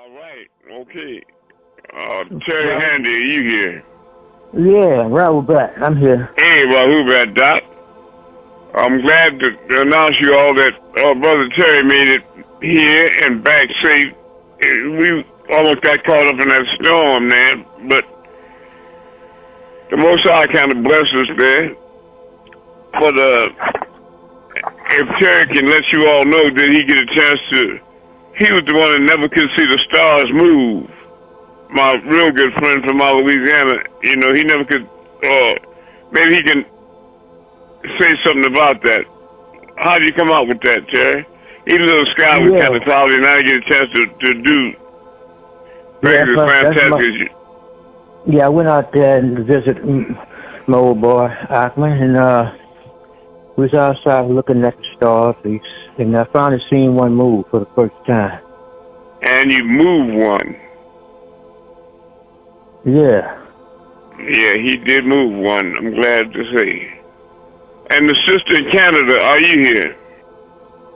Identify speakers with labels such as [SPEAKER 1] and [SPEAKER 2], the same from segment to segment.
[SPEAKER 1] All right. Okay. Terry Handy, are you here?
[SPEAKER 2] Yeah, Rahul back. I'm here.
[SPEAKER 1] Hey, Rahul, Doc. I'm glad to announce you all that Brother Terry made it here and back safe. We almost got caught up in that storm, man. But the Most High kind of blessed us there. But if Terry can let you all know, did he get a chance to? He was the one that never could see the stars move. My real good friend from Louisiana, he never could. Maybe he can say something about that. How did you come up with that, Terry? Even though the sky was kind of cloudy, now you get a chance to do fantastic.
[SPEAKER 2] Yeah, I went out there and visited my old boy, Ackman, and we was outside looking at the stars, and I finally seen one move for the first time.
[SPEAKER 1] And you moved one.
[SPEAKER 2] Yeah.
[SPEAKER 1] Yeah, he did move one, I'm glad to say. And the sister in Canada, are you here?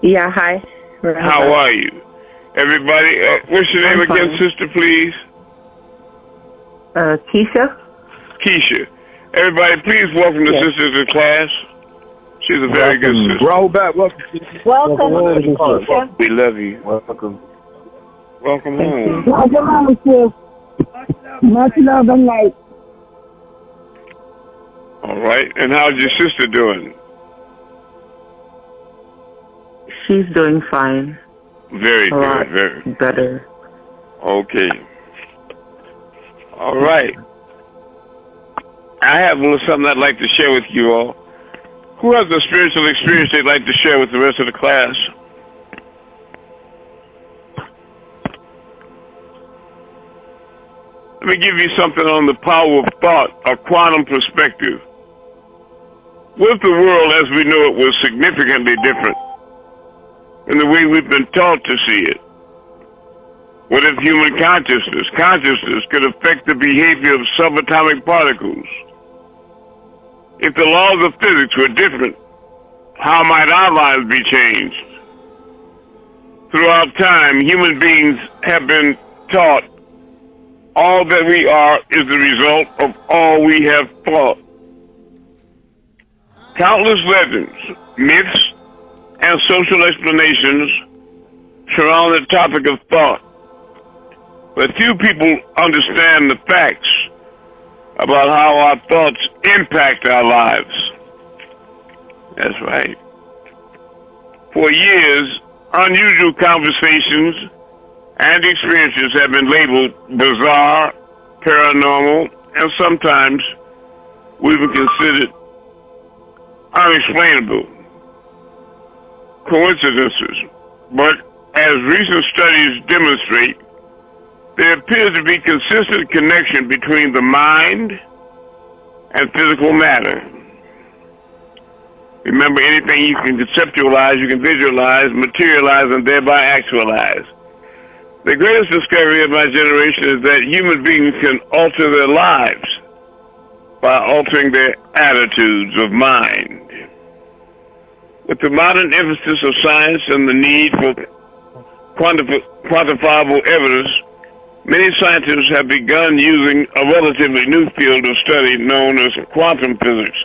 [SPEAKER 3] Yeah, hi.
[SPEAKER 1] How are you? Everybody, what's your name again, sister, please?
[SPEAKER 3] Keisha.
[SPEAKER 1] Keisha. Everybody, please welcome the sister to class. She's a very good sister.
[SPEAKER 4] Roll back. Welcome,
[SPEAKER 3] Keisha.
[SPEAKER 1] We love you.
[SPEAKER 4] Welcome.
[SPEAKER 1] Welcome home.
[SPEAKER 2] Welcome home, sis. Much love and light.
[SPEAKER 1] All right. And how's your sister doing?
[SPEAKER 3] She's doing fine.
[SPEAKER 1] Very good. Very
[SPEAKER 3] better.
[SPEAKER 1] Okay. All right. I have a little something I'd like to share with you all. Who has a spiritual experience they'd like to share with the rest of the class? Let me give you something on the power of thought, a quantum perspective. What if the world as we know it was significantly different in the way we've been taught to see it? What if human consciousness could affect the behavior of subatomic particles? If the laws of physics were different, how might our lives be changed? Throughout time, human beings have been taught all that we are is the result of all we have thought. Countless legends, myths, and social explanations surround the topic of thought. But few people understand the facts about how our thoughts impact our lives. That's right. For years, unusual conversations and experiences have been labeled bizarre, paranormal, and sometimes we were considered unexplainable coincidences. But as recent studies demonstrate, there appears to be consistent connection between the mind and physical matter. Remember, anything you can conceptualize, you can visualize, materialize, and thereby actualize. The greatest discovery of my generation is that human beings can alter their lives by altering their attitudes of mind. With the modern emphasis of science and the need for quantifiable evidence, many scientists have begun using a relatively new field of study known as quantum physics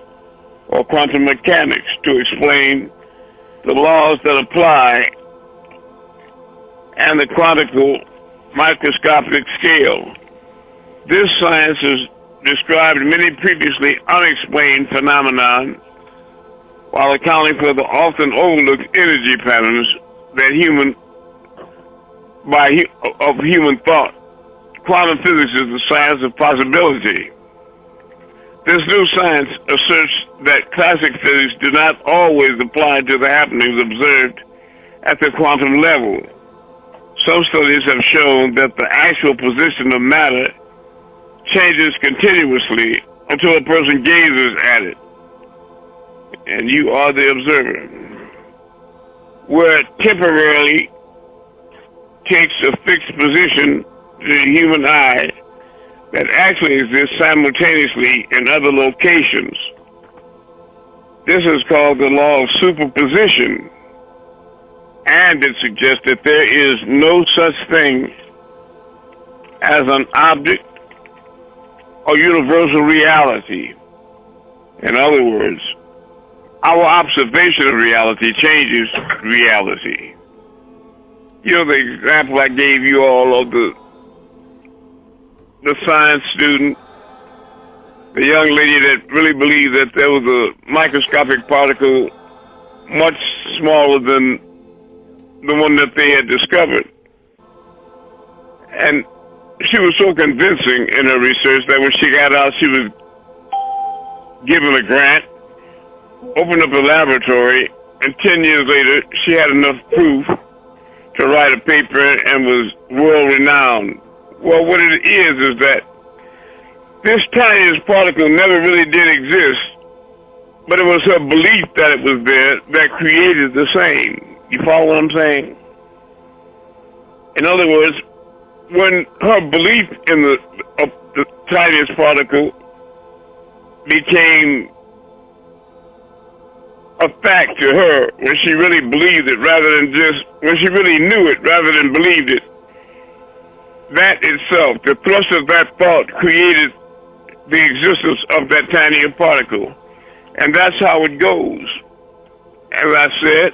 [SPEAKER 1] or quantum mechanics to explain the laws that apply and the quantical microscopic scale. This science has described many previously unexplained phenomena while accounting for the often overlooked energy patterns that of human thought. Quantum physics is the science of possibility. This new science asserts that classic physics do not always apply to the happenings observed at the quantum level. Some studies have shown that the actual position of matter changes continuously until a person gazes at it, and you are the observer. Where it temporarily takes a fixed position to the human eye that actually exists simultaneously in other locations. This is called the law of superposition, and it suggests that there is no such thing as an object or universal reality. In other words, our observation of reality changes reality. You know, the example I gave you all of the science student, the young lady that really believed that there was a microscopic particle much smaller than the one that they had discovered. And she was so convincing in her research that when she got out, she was given a grant, opened up a laboratory, and 10 years later, she had enough proof to write a paper and was world-renowned. Well, what it is that this tiniest particle never really did exist, but it was her belief that it was there that created the same. You follow what I'm saying? In other words, when her belief in the tiniest particle became a fact to her, when she really believed it when she really knew it rather than believed it, that itself, the thrust of that thought created the existence of that tinier particle. And that's how it goes. As I said,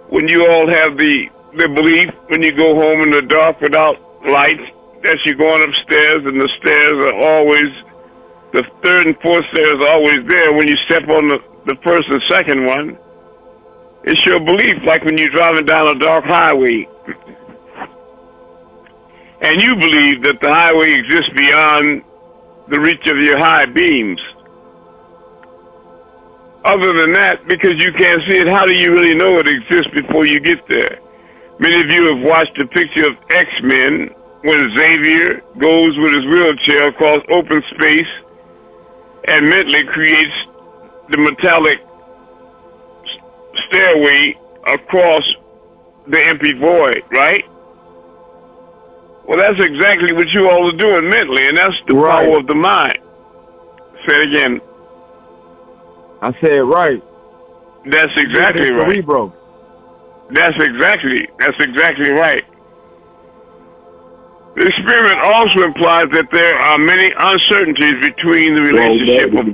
[SPEAKER 1] when you all have the belief, when you go home in the dark without light, that you're going upstairs and the stairs are always, the third and fourth stairs are always there. When you step on the first and second one, it's your belief, like when you're driving down a dark highway. And you believe that the highway exists beyond the reach of your high beams. Other than that, because you can't see it, how do you really know it exists before you get there? Many of you have watched the picture of X-Men when Xavier goes with his wheelchair across open space and mentally creates the metallic stairway across the empty void, right? Well, that's exactly what you all are doing mentally, and that's the power of the mind. Say it again.
[SPEAKER 4] I said right.
[SPEAKER 1] That's exactly right.
[SPEAKER 4] Cerebro.
[SPEAKER 1] That's exactly right. The experiment also implies that there are many uncertainties between the relationship of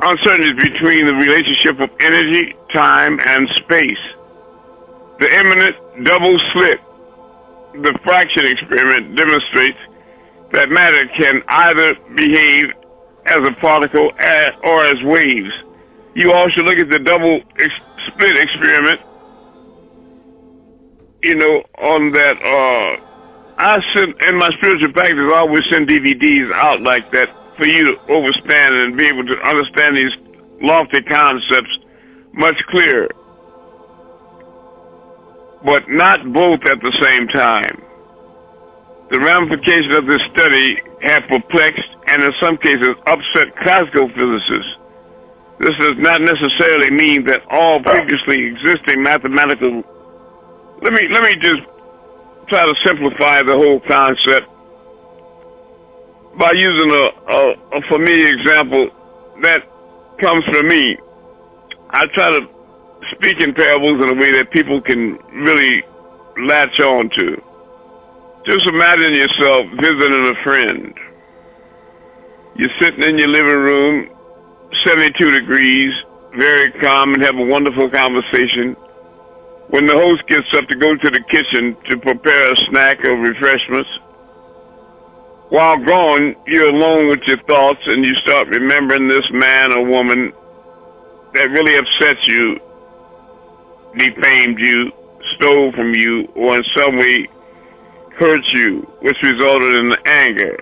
[SPEAKER 1] uncertainties between the relationship of energy, time, and space. The imminent double slit, the fraction experiment, demonstrates that matter can either behave as a particle or as waves. You all should look at the double split experiment, you know, on that. I send, in my spiritual practice, I always send DVDs out like that for you to overstand and be able to understand these lofty concepts much clearer. But not both at the same time. The ramifications of this study have perplexed and in some cases upset classical physicists. This does not necessarily mean that all previously existing mathematical... Let me just try to simplify the whole concept by using a familiar example that comes from me. I try to speak in parables in a way that people can really latch on to. Just imagine yourself visiting a friend. You're sitting in your living room, 72 degrees, very calm, and have a wonderful conversation. When the host gets up to go to the kitchen to prepare a snack or refreshments, while gone, you're alone with your thoughts and you start remembering this man or woman that really upset you, defamed you, stole from you, or in some way hurt you, which resulted in anger.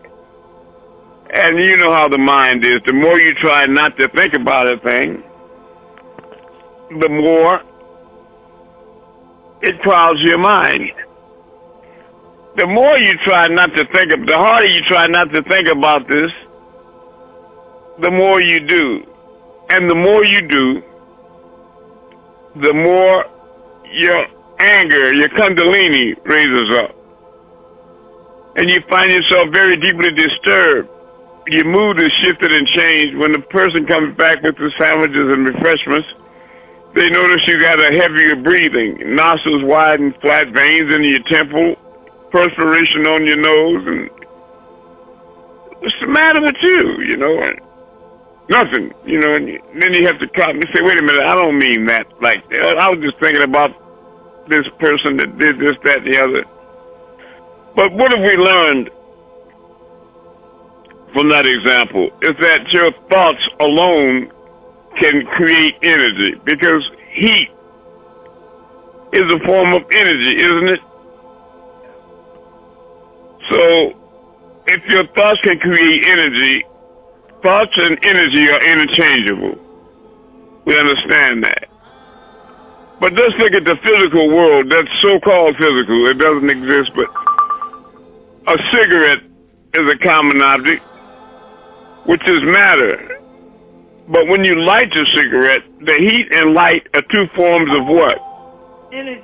[SPEAKER 1] And you know how the mind is. The more you try not to think about a thing, the more it crowds your mind. The more you try not to think of, the harder you try not to think about this, the more you do. And the more you do, the more your anger, your kundalini raises up. And you find yourself very deeply disturbed. Your mood is shifted and changed. When the person comes back with the sandwiches and refreshments, They notice you got a heavier breathing, nostrils wide and flat, veins in your temple, perspiration on your nose, and what's the matter with you? You know, and nothing. You know, and then you have to come and say, wait a minute, I don't mean that. Like, I was just thinking about this person that did this, that, and the other. But what have we learned from that example is that your thoughts alone can create energy, because heat is a form of energy, isn't it? So if your thoughts can create energy, thoughts and energy are interchangeable. We understand that. But let's look at the physical world that's so-called physical. It doesn't exist, but a cigarette is a common object, which is matter. But when you light your cigarette, the heat and light are two forms of what? Energy.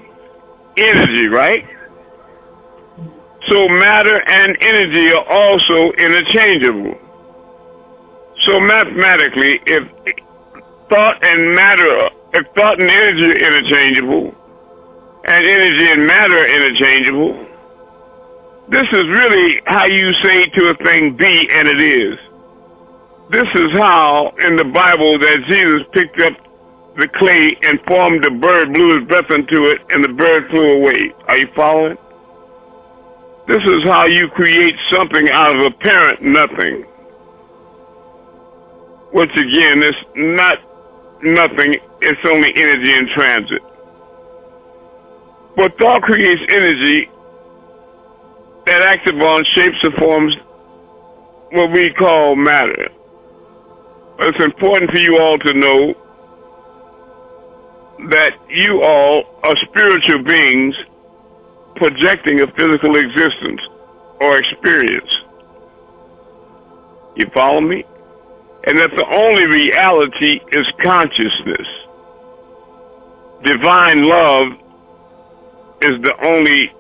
[SPEAKER 1] Energy, right? So matter and energy are also interchangeable. So mathematically, if thought and energy are interchangeable, and energy and matter are interchangeable, this is really how you say to a thing, be, and it is. This is how, in the Bible, that Jesus picked up the clay and formed the bird, blew his breath into it, and the bird flew away. Are you following? This is how you create something out of apparent nothing. Which again, is not nothing, it's only energy in transit. But thought creates energy that acts upon shapes and forms what we call matter. It's important for you all to know that you all are spiritual beings projecting a physical existence or experience. You follow me? And that the only reality is consciousness. Divine love is the only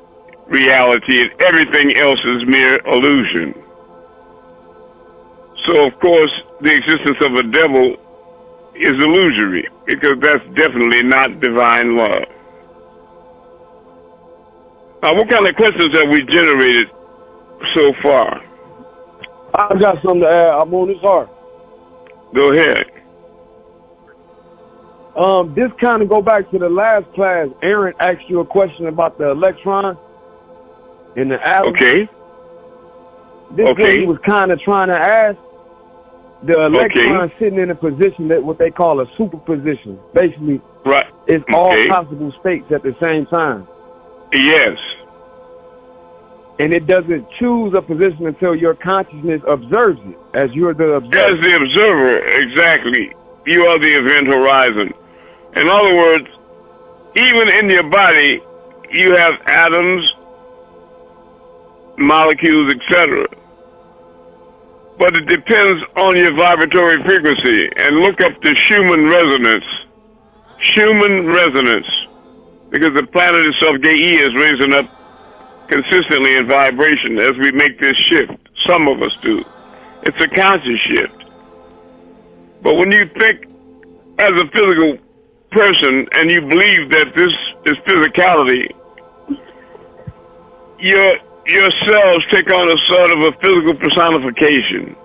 [SPEAKER 1] reality, and everything else is mere illusion. So, of course, the existence of a devil is illusory, because that's definitely not divine love. Now, what kind of questions have we generated so far?
[SPEAKER 4] I got something to add. I'm on this hard.
[SPEAKER 1] Go ahead.
[SPEAKER 4] This kind of go back to the last class. Aaron asked you a question about the electron and the atom.
[SPEAKER 1] Okay.
[SPEAKER 4] This is what he was kind of trying to ask. The electron sitting in a position that what they call a superposition. Basically,
[SPEAKER 1] right.
[SPEAKER 4] It's all possible states at the same time.
[SPEAKER 1] Yes.
[SPEAKER 4] And it doesn't choose a position until your consciousness observes it, as you're the observer.
[SPEAKER 1] As the observer, exactly. You are the event horizon. In other words, even in your body, you have atoms, molecules, etc. But it depends on your vibratory frequency. And look up the Schumann resonance. Schumann resonance. Because the planet itself, GE, is raising up consistently in vibration as we make this shift. Some of us do. It's a conscious shift. But when you think as a physical person and you believe that this is physicality, your cells take on a sort of a physical personification.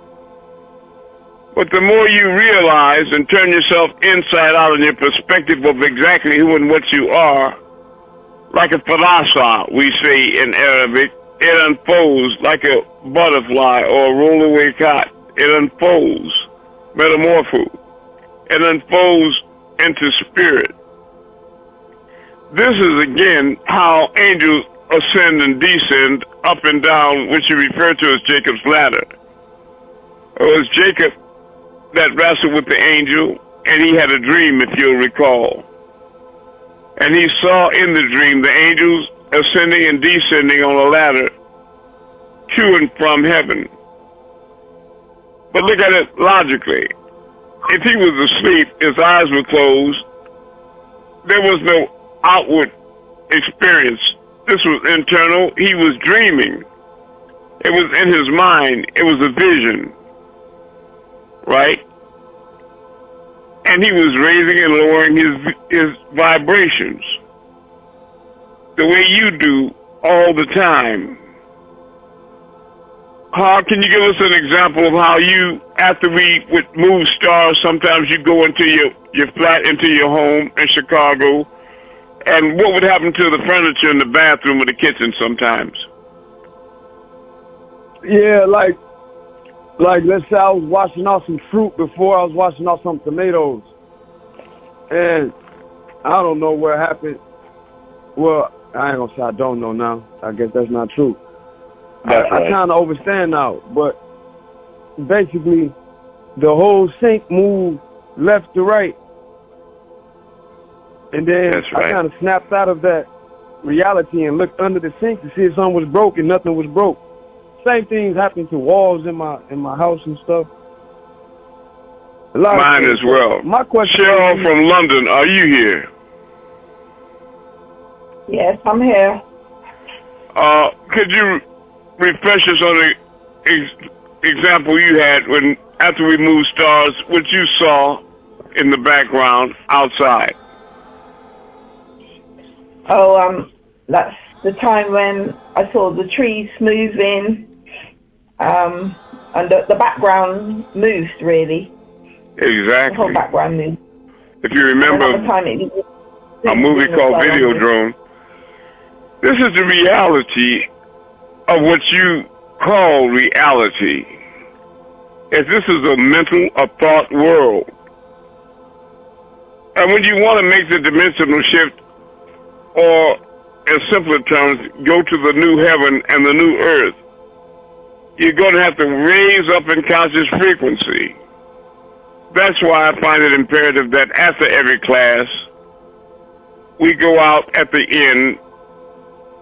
[SPEAKER 1] But the more you realize and turn yourself inside out in your perspective of exactly who and what you are, like a farasa, we say in Arabic, it unfolds like a butterfly or a rollaway kite. It unfolds, metamorpho. It unfolds into spirit. This is again how angels ascend and descend up and down, which you refer to as Jacob's ladder. It was Jacob that wrestled with the angel, and he had a dream, if you'll recall. And he saw in the dream the angels ascending and descending on a ladder to and from heaven. But look at it logically. If he was asleep, his eyes were closed, there was no outward experience. This was internal. He was dreaming. It was in his mind. It was a vision. Right? and he was raising and lowering his vibrations the way you do all the time. How can you give us an example of how you, after we would move stars, sometimes you go into your flat, into your home in Chicago, and what would happen to the furniture in the bathroom or the kitchen sometimes?
[SPEAKER 4] Yeah, like let's say I was washing off some fruit before I was washing off some tomatoes. And I don't know what happened. Well, I ain't gonna say I don't know now. I guess that's not true.
[SPEAKER 1] That's right.
[SPEAKER 4] I kind of understand now, but basically, the whole sink moved left to right, and then
[SPEAKER 1] That's right.
[SPEAKER 4] I kind of snapped out of that reality and looked under the sink to see if something was broke, and nothing was broke. Same things happened to walls in my house and stuff.
[SPEAKER 1] Mine as well.
[SPEAKER 4] My question,
[SPEAKER 1] Cheryl from London, are you here?
[SPEAKER 3] Yes, I'm here.
[SPEAKER 1] Could you refresh us on the example you had when, after we moved stars, what you saw in the background outside?
[SPEAKER 3] Oh, that's the time when I saw the trees moving, and the background moved, really.
[SPEAKER 1] Exactly.
[SPEAKER 3] The whole background moved.
[SPEAKER 1] If you remember a movie called Videodrome, this is the reality of what you call reality. As this is a mental, a thought world. And when you want to make the dimensional shift, or in simpler terms, go to the new heaven and the new earth, you're going to have to raise up in conscious frequency. That's why I find it imperative that after every class, we go out at the end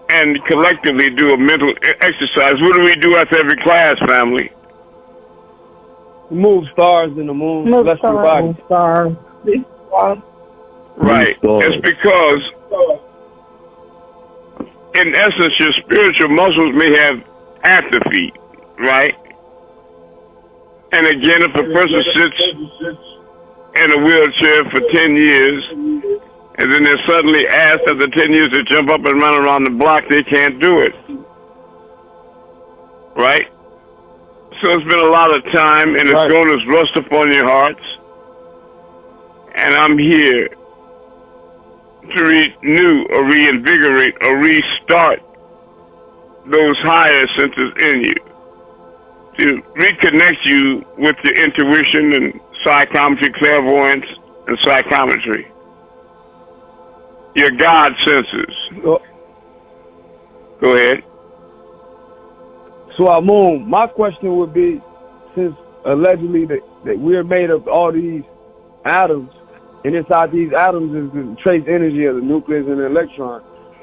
[SPEAKER 1] and collectively do a mental exercise. What do we do after every class, family?
[SPEAKER 4] Move stars in the moon.
[SPEAKER 3] Move
[SPEAKER 4] Bless your
[SPEAKER 3] stars.
[SPEAKER 4] body.
[SPEAKER 1] Right. It's because, in essence, your spiritual muscles may have atrophy, right? And again, if a person sits in a wheelchair for 10 years, and then they're suddenly asked after 10 years to jump up and run around the block, they can't do it. Right? So it's been a lot of time, and it's going to rust upon your hearts. And I'm here to renew or reinvigorate or restart those higher senses in you, to reconnect you with your intuition and psychometry, clairvoyance, and psychometry. Your God senses. Go ahead.
[SPEAKER 4] So, Amun, my question would be, since allegedly that we're made of all these atoms, and inside these atoms is the trace energy of the nucleus and the electron.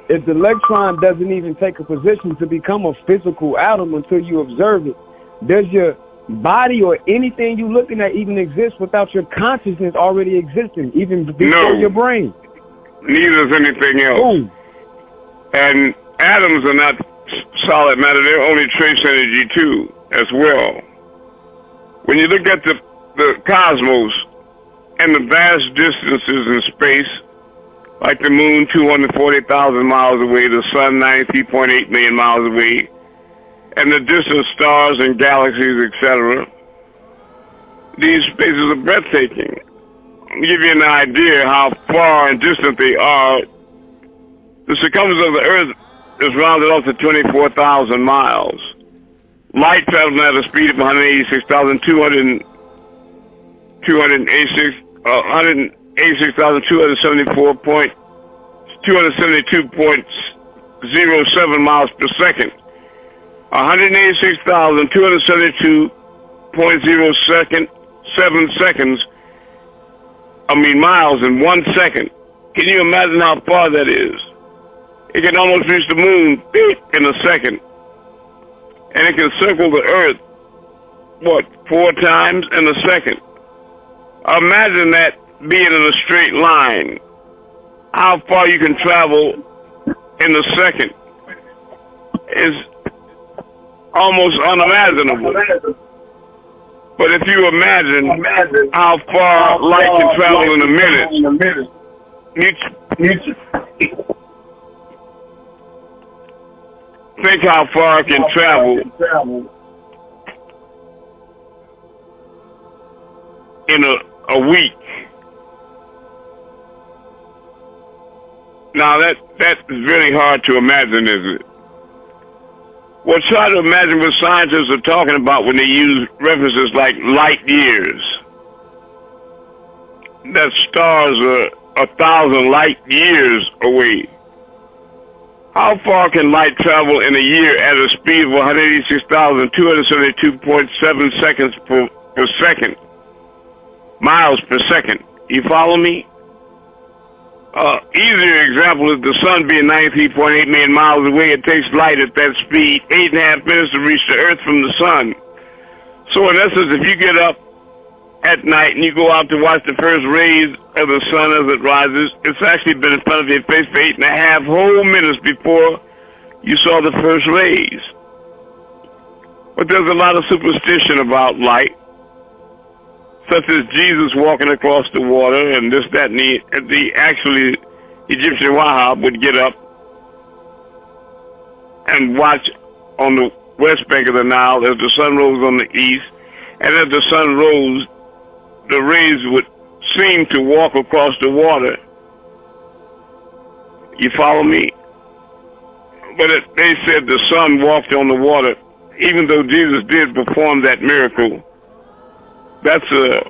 [SPEAKER 4] If the electron doesn't even take a position to become a physical atom until you observe it, does your body or anything you're looking at even exist without your consciousness already existing, even before your brain?
[SPEAKER 1] Neither is anything else.
[SPEAKER 4] Boom.
[SPEAKER 1] And atoms are not solid matter, they're only trace energy too, as well. When you look at the cosmos and the vast distances in space, like the moon 240,000 miles away, the sun 93.8 million miles away, and the distant stars and galaxies, etc., these spaces are breathtaking. To give you an idea how far and distant they are, the circumference of the Earth is rounded off to 24,000 miles. Light travels at a speed of 186,272.07 miles per second. 186,272.07 seconds. Miles in 1 second. Can you imagine how far that is? It can almost reach the moon in a second. And it can circle the Earth, 4 times in a second? Imagine that being in a straight line. How far you can travel in a second is almost unimaginable. But if you imagine how far light can travel in a minute, think how far it can travel in a week. Now that is really hard to imagine, isn't it? Well, try to imagine what scientists are talking about when they use references like light years. That stars are 1,000 light years away. How far can light travel in a year at a speed of 186,272.7 seconds per second? Miles per second. You follow me? Easier example is the sun being 93.8 million miles away. It takes light at that speed 8.5 minutes to reach the Earth from the sun. So in essence, if you get up at night and you go out to watch the first rays of the sun as it rises, it's actually been in front of your face for 8.5 whole minutes before you saw the first rays. But there's a lot of superstition about light, such as Jesus walking across the water and this, that, and the actually Egyptian Wahab would get up and watch on the west bank of the Nile as the sun rose on the east, and as the sun rose, the rays would seem to walk across the water. You follow me? But they said the sun walked on the water, even though Jesus did perform that miracle. That's a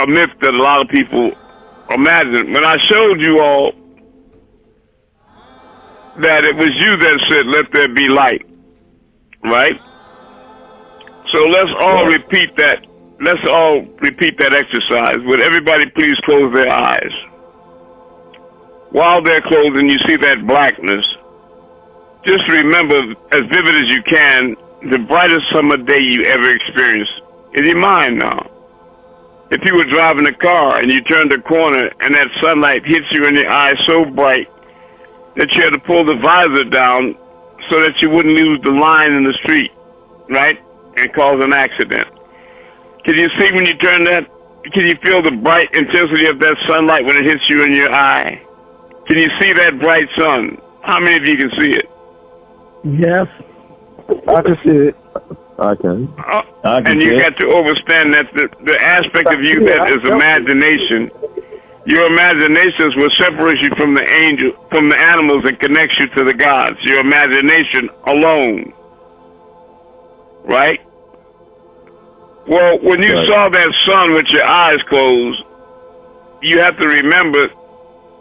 [SPEAKER 1] myth that a lot of people imagine. When I showed you all that it was you that said, "Let there be light," right? So let's all repeat that. Let's all repeat that exercise. Would everybody please close their eyes? While they're closed and you see that blackness, just remember, as vivid as you can, the brightest summer day you ever experienced in your mind now. If you were driving a car and you turned a corner and that sunlight hits you in the eye so bright that you had to pull the visor down so that you wouldn't lose the line in the street, right? And cause an accident. Can you see when you turn that? Can you feel the bright intensity of that sunlight when it hits you in your eye? Can you see that bright sun? How many of you can see it?
[SPEAKER 4] Yes, I can see it.
[SPEAKER 5] I can.
[SPEAKER 1] And you got to understand that the aspect of you that is imagination, your imaginations will separate you from the angel, from the animals, and connect you to the gods. Your imagination alone. Right? Well, when you saw that sun with your eyes closed, you have to remember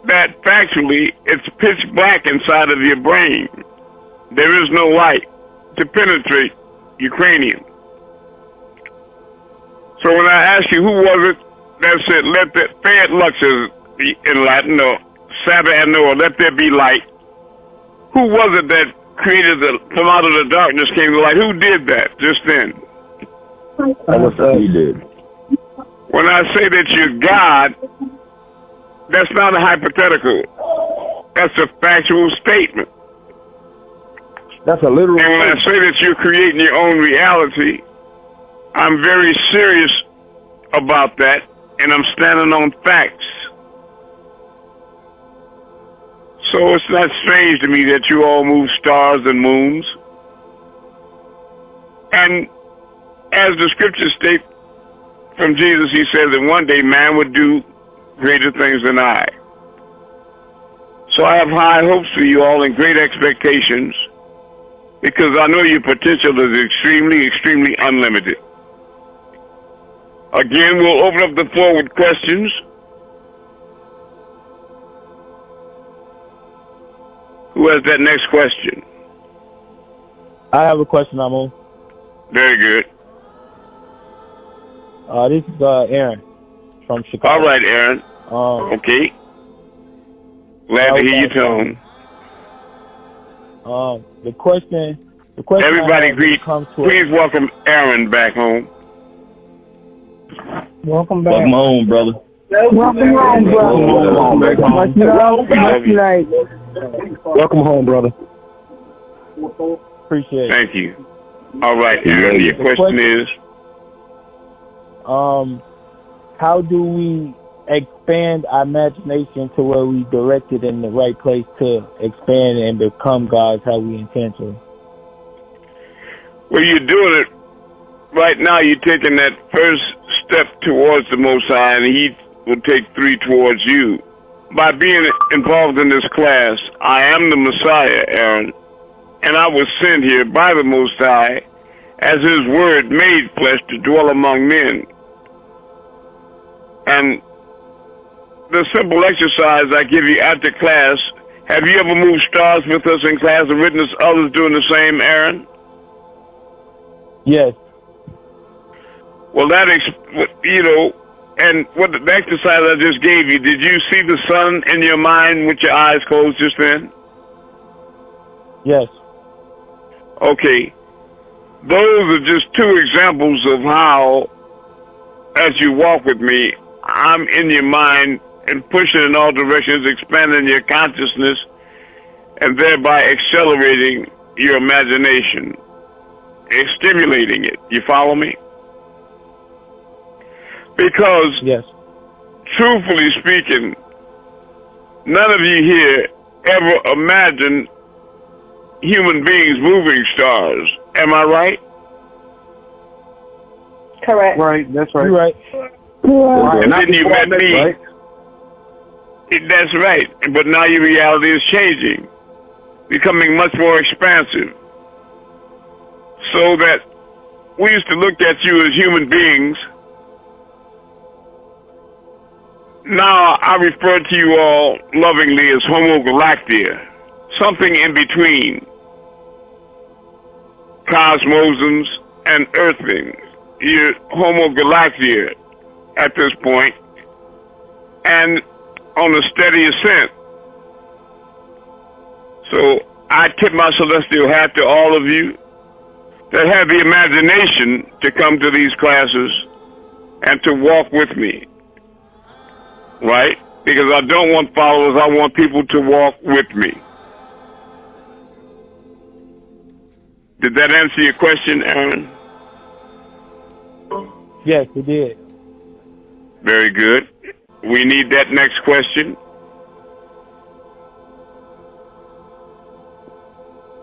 [SPEAKER 1] that factually it's pitch black inside of your brain. There is no light to penetrate your cranium. So when I ask you who was it that said, "Let the Fed lux" in Latin, or Sabbath and Noah, "Let there be light," who was it that created from out of the darkness came the light? Who did that just then?
[SPEAKER 5] That was he did.
[SPEAKER 1] When I say that you're God, that's not a hypothetical. That's a factual statement.
[SPEAKER 4] That's a literal.
[SPEAKER 1] And when I say that you're creating your own reality, I'm very serious about that, and I'm standing on facts. So it's not strange to me that you all move stars and moons. And as the scriptures state from Jesus, he says that one day man would do greater things than I. So I have high hopes for you all and great expectations, because I know your potential is extremely, extremely unlimited. Again, we'll open up the floor with questions. Who has that next question?
[SPEAKER 5] I have a question, Amun.
[SPEAKER 1] Very good.
[SPEAKER 5] This is Aaron from Chicago.
[SPEAKER 1] All right, Aaron. Okay. Glad to hear your tone.
[SPEAKER 5] The question.
[SPEAKER 1] Everybody, please welcome Aaron back home.
[SPEAKER 2] Welcome back.
[SPEAKER 5] Welcome home, brother.
[SPEAKER 2] Welcome home, brother.
[SPEAKER 5] Welcome home, brother.
[SPEAKER 2] Appreciate it.
[SPEAKER 1] Thank you. All right, Aaron, your question is?
[SPEAKER 5] how do we expand our imagination to where we direct it in the right place to expand and become gods how we intend to?
[SPEAKER 1] Well, you're doing it right now. You're taking that first step towards the Most High, and He will take 3 towards you. By being involved in this class, I am the Messiah, Aaron, and I was sent here by the Most High as His Word made flesh to dwell among men. And the simple exercise I give you after class, have you ever moved stars with us in class and witnessed others doing the same, Aaron?
[SPEAKER 5] Yes.
[SPEAKER 1] Well, and what the exercise I just gave you, did you see the sun in your mind with your eyes closed just then?
[SPEAKER 5] Yes.
[SPEAKER 1] Okay. Those are just 2 examples of how, as you walk with me, I'm in your mind and pushing in all directions, expanding your consciousness, and thereby accelerating your imagination, and stimulating it. You follow me? Because,
[SPEAKER 5] yes,
[SPEAKER 1] truthfully speaking, none of you here ever imagined human beings moving stars. Am I right?
[SPEAKER 3] Correct.
[SPEAKER 4] Right, that's right.
[SPEAKER 5] you're right.
[SPEAKER 1] And then you met me.
[SPEAKER 4] Right?
[SPEAKER 1] That's right. But now your reality is changing, becoming much more expansive. So that we used to look at you as human beings. Now I refer to you all lovingly as Homo Galactia, something in between cosmosms and earthlings. You're Homo Galactia at this point, and on a steady ascent. So I tip my celestial hat to all of you that have the imagination to come to these classes and to walk with me. Right? Because I don't want followers, I want people to walk with me. Did that answer your question, Aaron?
[SPEAKER 5] Yes, it did.
[SPEAKER 1] Very good. We need that next question.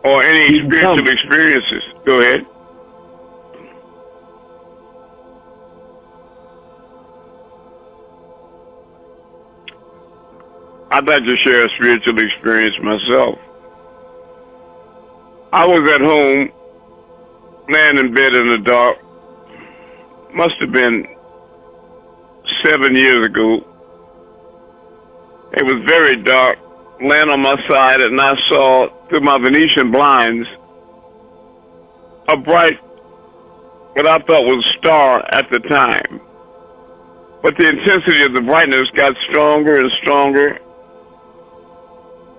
[SPEAKER 1] Or any spiritual experiences. Go ahead. I'd like to share a spiritual experience myself. I was at home, laying in bed in the dark. Must have been 7 years ago. It was very dark, laying on my side, and I saw through my Venetian blinds a bright, what I thought was a star at the time. But the intensity of the brightness got stronger and stronger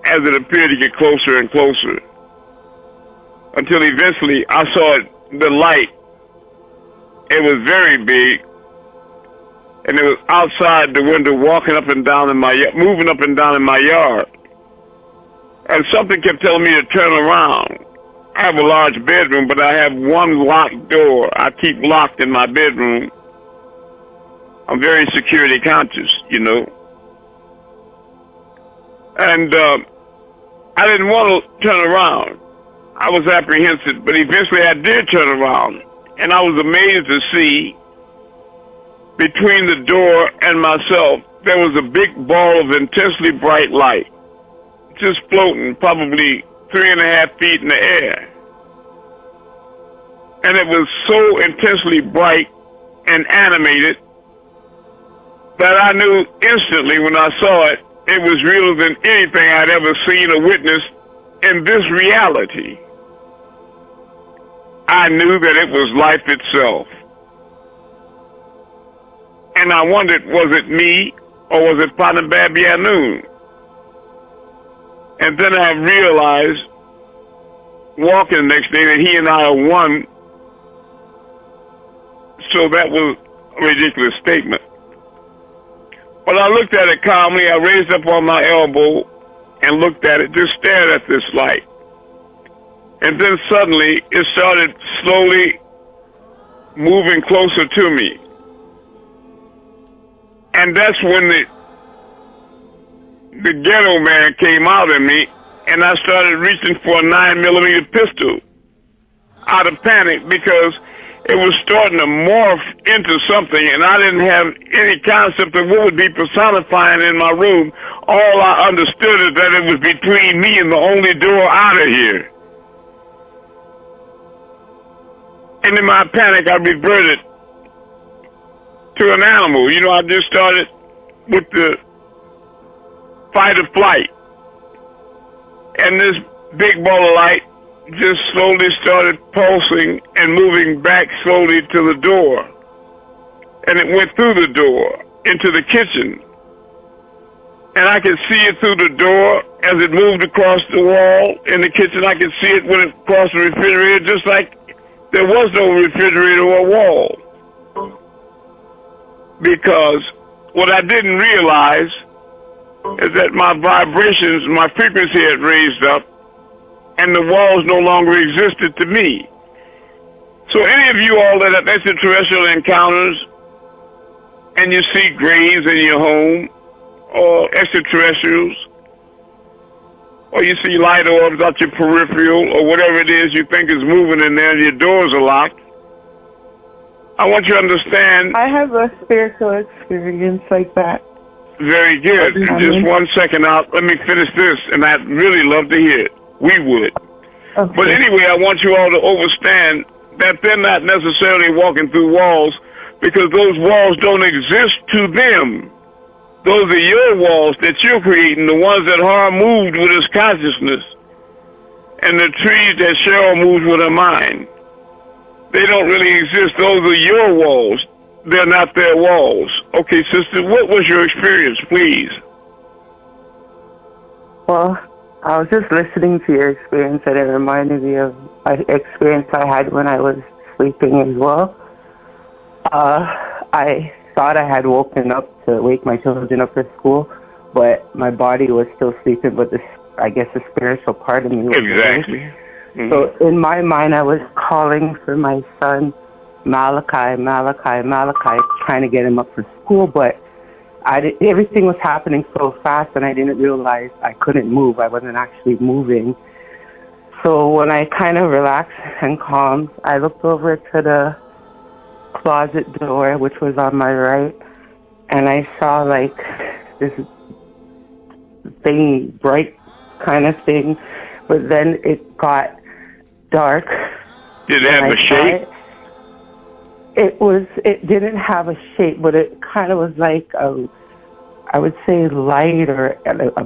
[SPEAKER 1] as it appeared to get closer and closer, until eventually I saw the light. It was very big, and it was outside the window, walking up and down in moving up and down in my yard. And something kept telling me to turn around. I have a large bedroom, but I have one locked door I keep locked in my bedroom. I'm very security conscious, you know. And I didn't want to turn around. I was apprehensive, but eventually I did turn around. And I was amazed to see between the door and myself, there was a big ball of intensely bright light, just floating probably 3.5 feet in the air. And it was so intensely bright and animated that I knew instantly when I saw it, it was realer than anything I'd ever seen or witnessed in this reality. I knew that it was life itself. And I wondered, was it me or was it Panabab Yanun? And then I realized, walking the next day, that he and I are one. So that was a ridiculous statement. But I looked at it calmly. I raised up on my elbow and looked at it, just stared at this light. And then suddenly it started slowly moving closer to me. And that's when the ghetto man came out in me, and I started reaching for a 9mm pistol out of panic because it was starting to morph into something, and I didn't have any concept of what would be personifying in my room. All I understood is that it was between me and the only door out of here. And in my panic, I reverted to an animal. You know, I just started with the fight or flight. And this big ball of light just slowly started pulsing and moving back slowly to the door. And it went through the door into the kitchen. And I could see it through the door as it moved across the wall in the kitchen. I could see it when it crossed the refrigerator, just like there was no refrigerator or wall. Because what I didn't realize is that my vibrations, my frequency had raised up, and the walls no longer existed to me. So any of you all that have extraterrestrial encounters and you see grays in your home, or extraterrestrials, or you see light orbs out your peripheral, or whatever it is you think is moving in there and your doors are locked, I want you to understand.
[SPEAKER 3] I have a spiritual experience like that.
[SPEAKER 1] Very good. Just 1 second out. Let me finish this, and I'd really love to hear it. We would.
[SPEAKER 3] Okay.
[SPEAKER 1] But anyway, I want you all to understand that they're not necessarily walking through walls, because those walls don't exist to them. Those are your walls that you're creating, the ones that Har moved with his consciousness, and the trees that Cheryl moves with her mind. They don't really exist. Those are your walls. They're not their walls. Okay, sister, what was your experience, please?
[SPEAKER 6] Well, I was just listening to your experience, and it reminded me of an experience I had when I was sleeping as well. I thought I had woken up to wake my children up for school, but my body was still sleeping, but I guess the spiritual part of me was
[SPEAKER 1] Exactly.
[SPEAKER 6] awake. So in my mind, I was calling for my son, Malachi, trying to get him up for school, but everything was happening so fast, and I didn't realize I couldn't move. I wasn't actually moving. So when I kind of relaxed and calmed, I looked over to the closet door, which was on my right, and I saw like this thing, bright kind of thing, but then it got dark.
[SPEAKER 1] Did it have a shape?
[SPEAKER 6] It didn't have a shape, but it kind of was like I would say light or a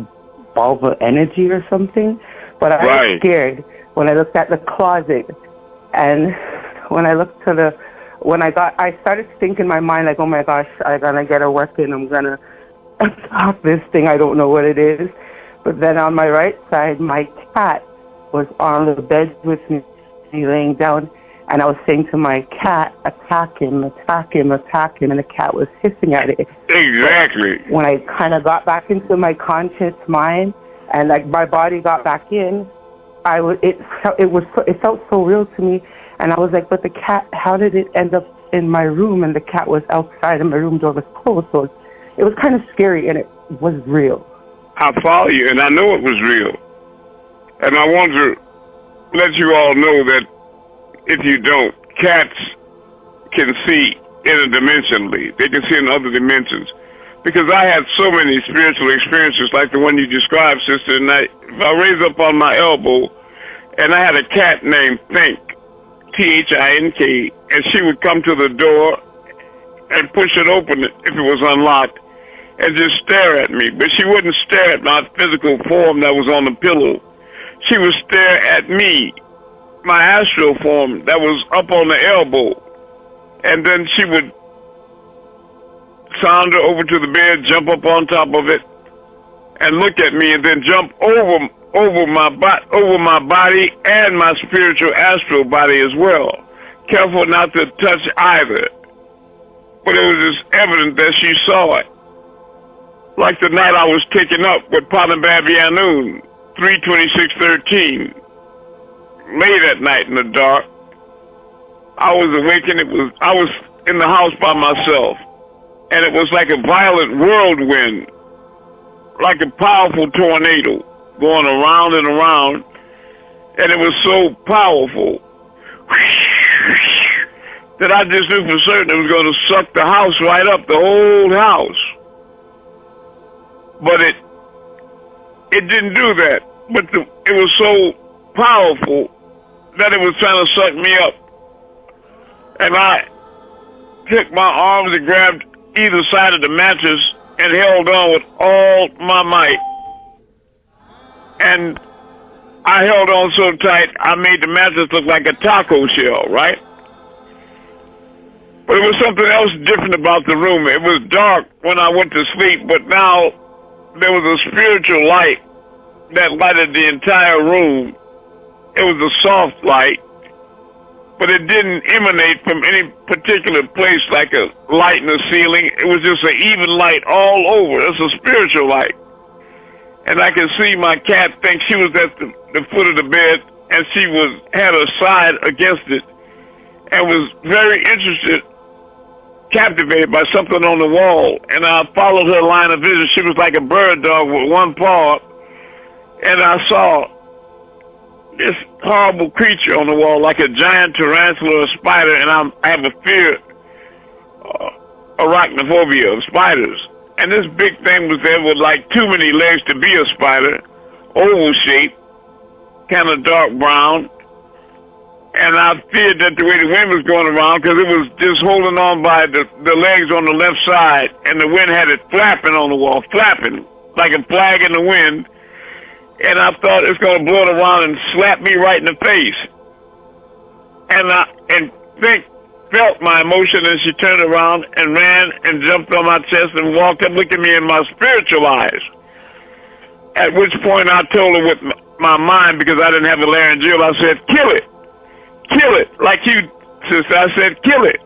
[SPEAKER 6] bulb of energy or something. But I was scared when I looked at the closet, and when I looked to I started to think in my mind like, oh my gosh, I'm gonna get a weapon. I'm gonna attack this thing. I don't know what it is. But then on my right side, my cat was on the bed with me, laying down, and I was saying to my cat, attack him, and the cat was hissing at it.
[SPEAKER 1] Exactly.
[SPEAKER 6] But when I kind of got back into my conscious mind, and like my body got back in, it felt so real to me, and I was like, but the cat, how did it end up in my room? And the cat was outside, and my room door was closed, so it was kind of scary, and it was real.
[SPEAKER 1] I follow you, and I know it was real. And I want to let you all know that if you don't, cats can see interdimensionally. They can see in other dimensions. Because I had so many spiritual experiences like the one you described, sister, and I raised up on my elbow, and I had a cat named Think, T-H-I-N-K, and she would come to the door and push it open if it was unlocked, and just stare at me. But she wouldn't stare at my physical form that was on the pillow. She would stare at me, my astral form that was up on the elbow. And then she would saunter over to the bed, jump up on top of it, and look at me, and then jump over my body and my spiritual astral body as well. Careful not to touch either. But it was just evident that she saw it. Like the night I was taken up with Panababianoon, 3/26/13. Late at night in the dark, I was awakened. I was in the house by myself, and it was like a violent whirlwind, like a powerful tornado going around and around, and it was so powerful that I just knew for certain it was going to suck the house right up, the whole house. But it didn't do that. But it was so powerful that it was trying to suck me up. And I took my arms and grabbed either side of the mattress and held on with all my might. And I held on so tight, I made the mattress look like a taco shell, right? But it was something else different about the room. It was dark when I went to sleep, but now there was a spiritual light that lighted the entire room. It was a soft light, but it didn't emanate from any particular place like a light in the ceiling. It was just an even light all over. It's a spiritual light. And I could see my cat think she was at the foot of the bed, and she had her side against it and was very interested, captivated by something on the wall. And I followed her line of vision. She was like a bird dog with one paw, and I saw this horrible creature on the wall, like a giant tarantula or a spider, and I have a fear, arachnophobia of spiders. And this big thing was there with like too many legs to be a spider, oval shape, kind of dark brown. And I feared that the way the wind was going around, because it was just holding on by the legs on the left side, and the wind had it flapping on the wall, flapping like a flag in the wind. And I thought it's going to blow it around and slap me right in the face. And I felt my emotion, and she turned around and ran and jumped on my chest and walked up, looking me in my spiritual eyes. At which point I told her with my mind, because I didn't have a laryngeal, I said, "Kill it. Kill it." Like you, sister, I said, "Kill it."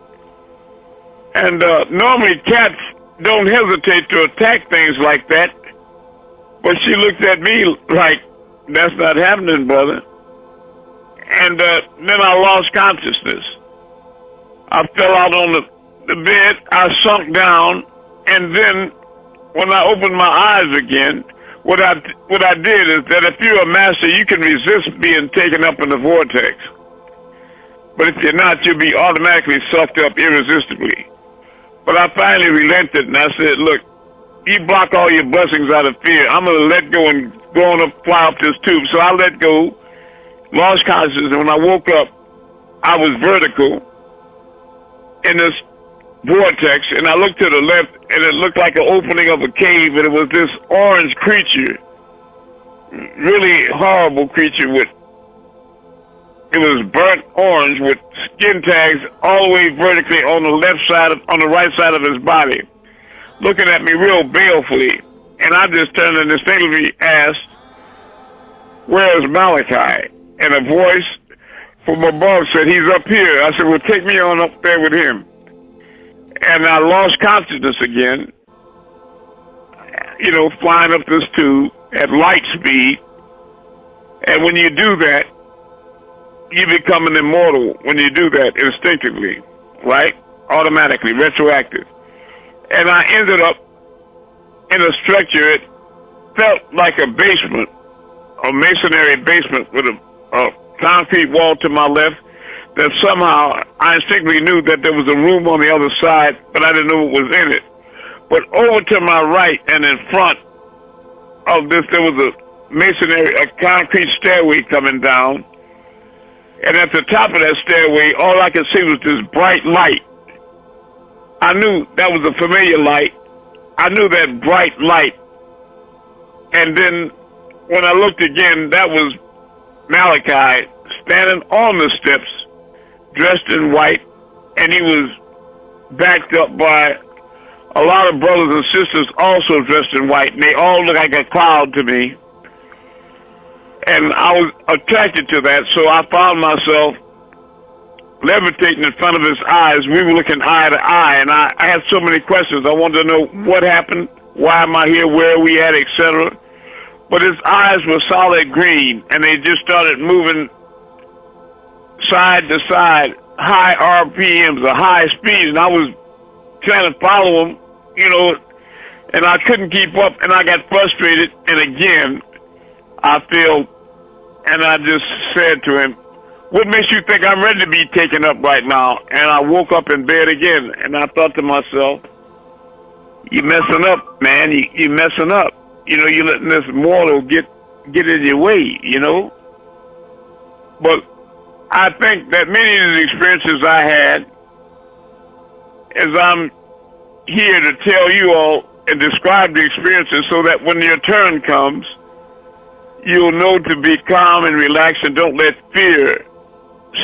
[SPEAKER 1] And normally cats don't hesitate to attack things like that. But she looked at me like, "That's not happening, brother." And then I lost consciousness. I fell out on the bed, I sunk down, and then when I opened my eyes again, what I did is that if you're a master, you can resist being taken up in the vortex. But if you're not, you'll be automatically sucked up irresistibly. But I finally relented, and I said, "Look, you block all your blessings out of fear. I'm going to let go and go on up, fly up this tube." So I let go, lost consciousness, and when I woke up, I was vertical in this vortex, and I looked to the left, and it looked like an opening of a cave, and it was this orange creature, really horrible creature it was burnt orange with skin tags all the way vertically on the on the right side of his body, looking at me real balefully. And I just turned and distinctly asked, "Where is Malachi?" And a voice from above said, "He's up here." I said, "Well, take me on up there with him." And I lost consciousness again, flying up this tube at light speed. And when you do that, you become an immortal when you do that instinctively, right? Automatically, retroactive. And I ended up in a structure. It felt like a basement, a masonry basement with a concrete wall to my left, that somehow I instinctively knew that there was a room on the other side, but I didn't know what was in it. But over to my right and in front of this, there was a concrete stairway coming down. And at the top of that stairway, all I could see was this bright light. I knew that was a familiar light. I knew that bright light. And then when I looked again, that was Malachi standing on the steps, dressed in white, and he was backed up by a lot of brothers and sisters also dressed in white, and they all looked like a cloud to me. And I was attracted to that, so I found myself levitating in front of his eyes. We were looking eye to eye, and I had so many questions. I wanted to know what happened, why am I here, where are we at, etc. But his eyes were solid green, and they just started moving side to side, high RPMs, or high speeds, and I was trying to follow him, you know, and I couldn't keep up, and I got frustrated, and again, I feel, and I just said to him, what makes you think I'm ready to be taken up right now? And I woke up in bed again, and I thought to myself, you're messing up, man. You're messing up. You know, you're letting this mortal get in your way, you know? But I think that many of the experiences I had, as I'm here to tell you all and describe the experiences so that when your turn comes, you'll know to be calm and relaxed and don't let fear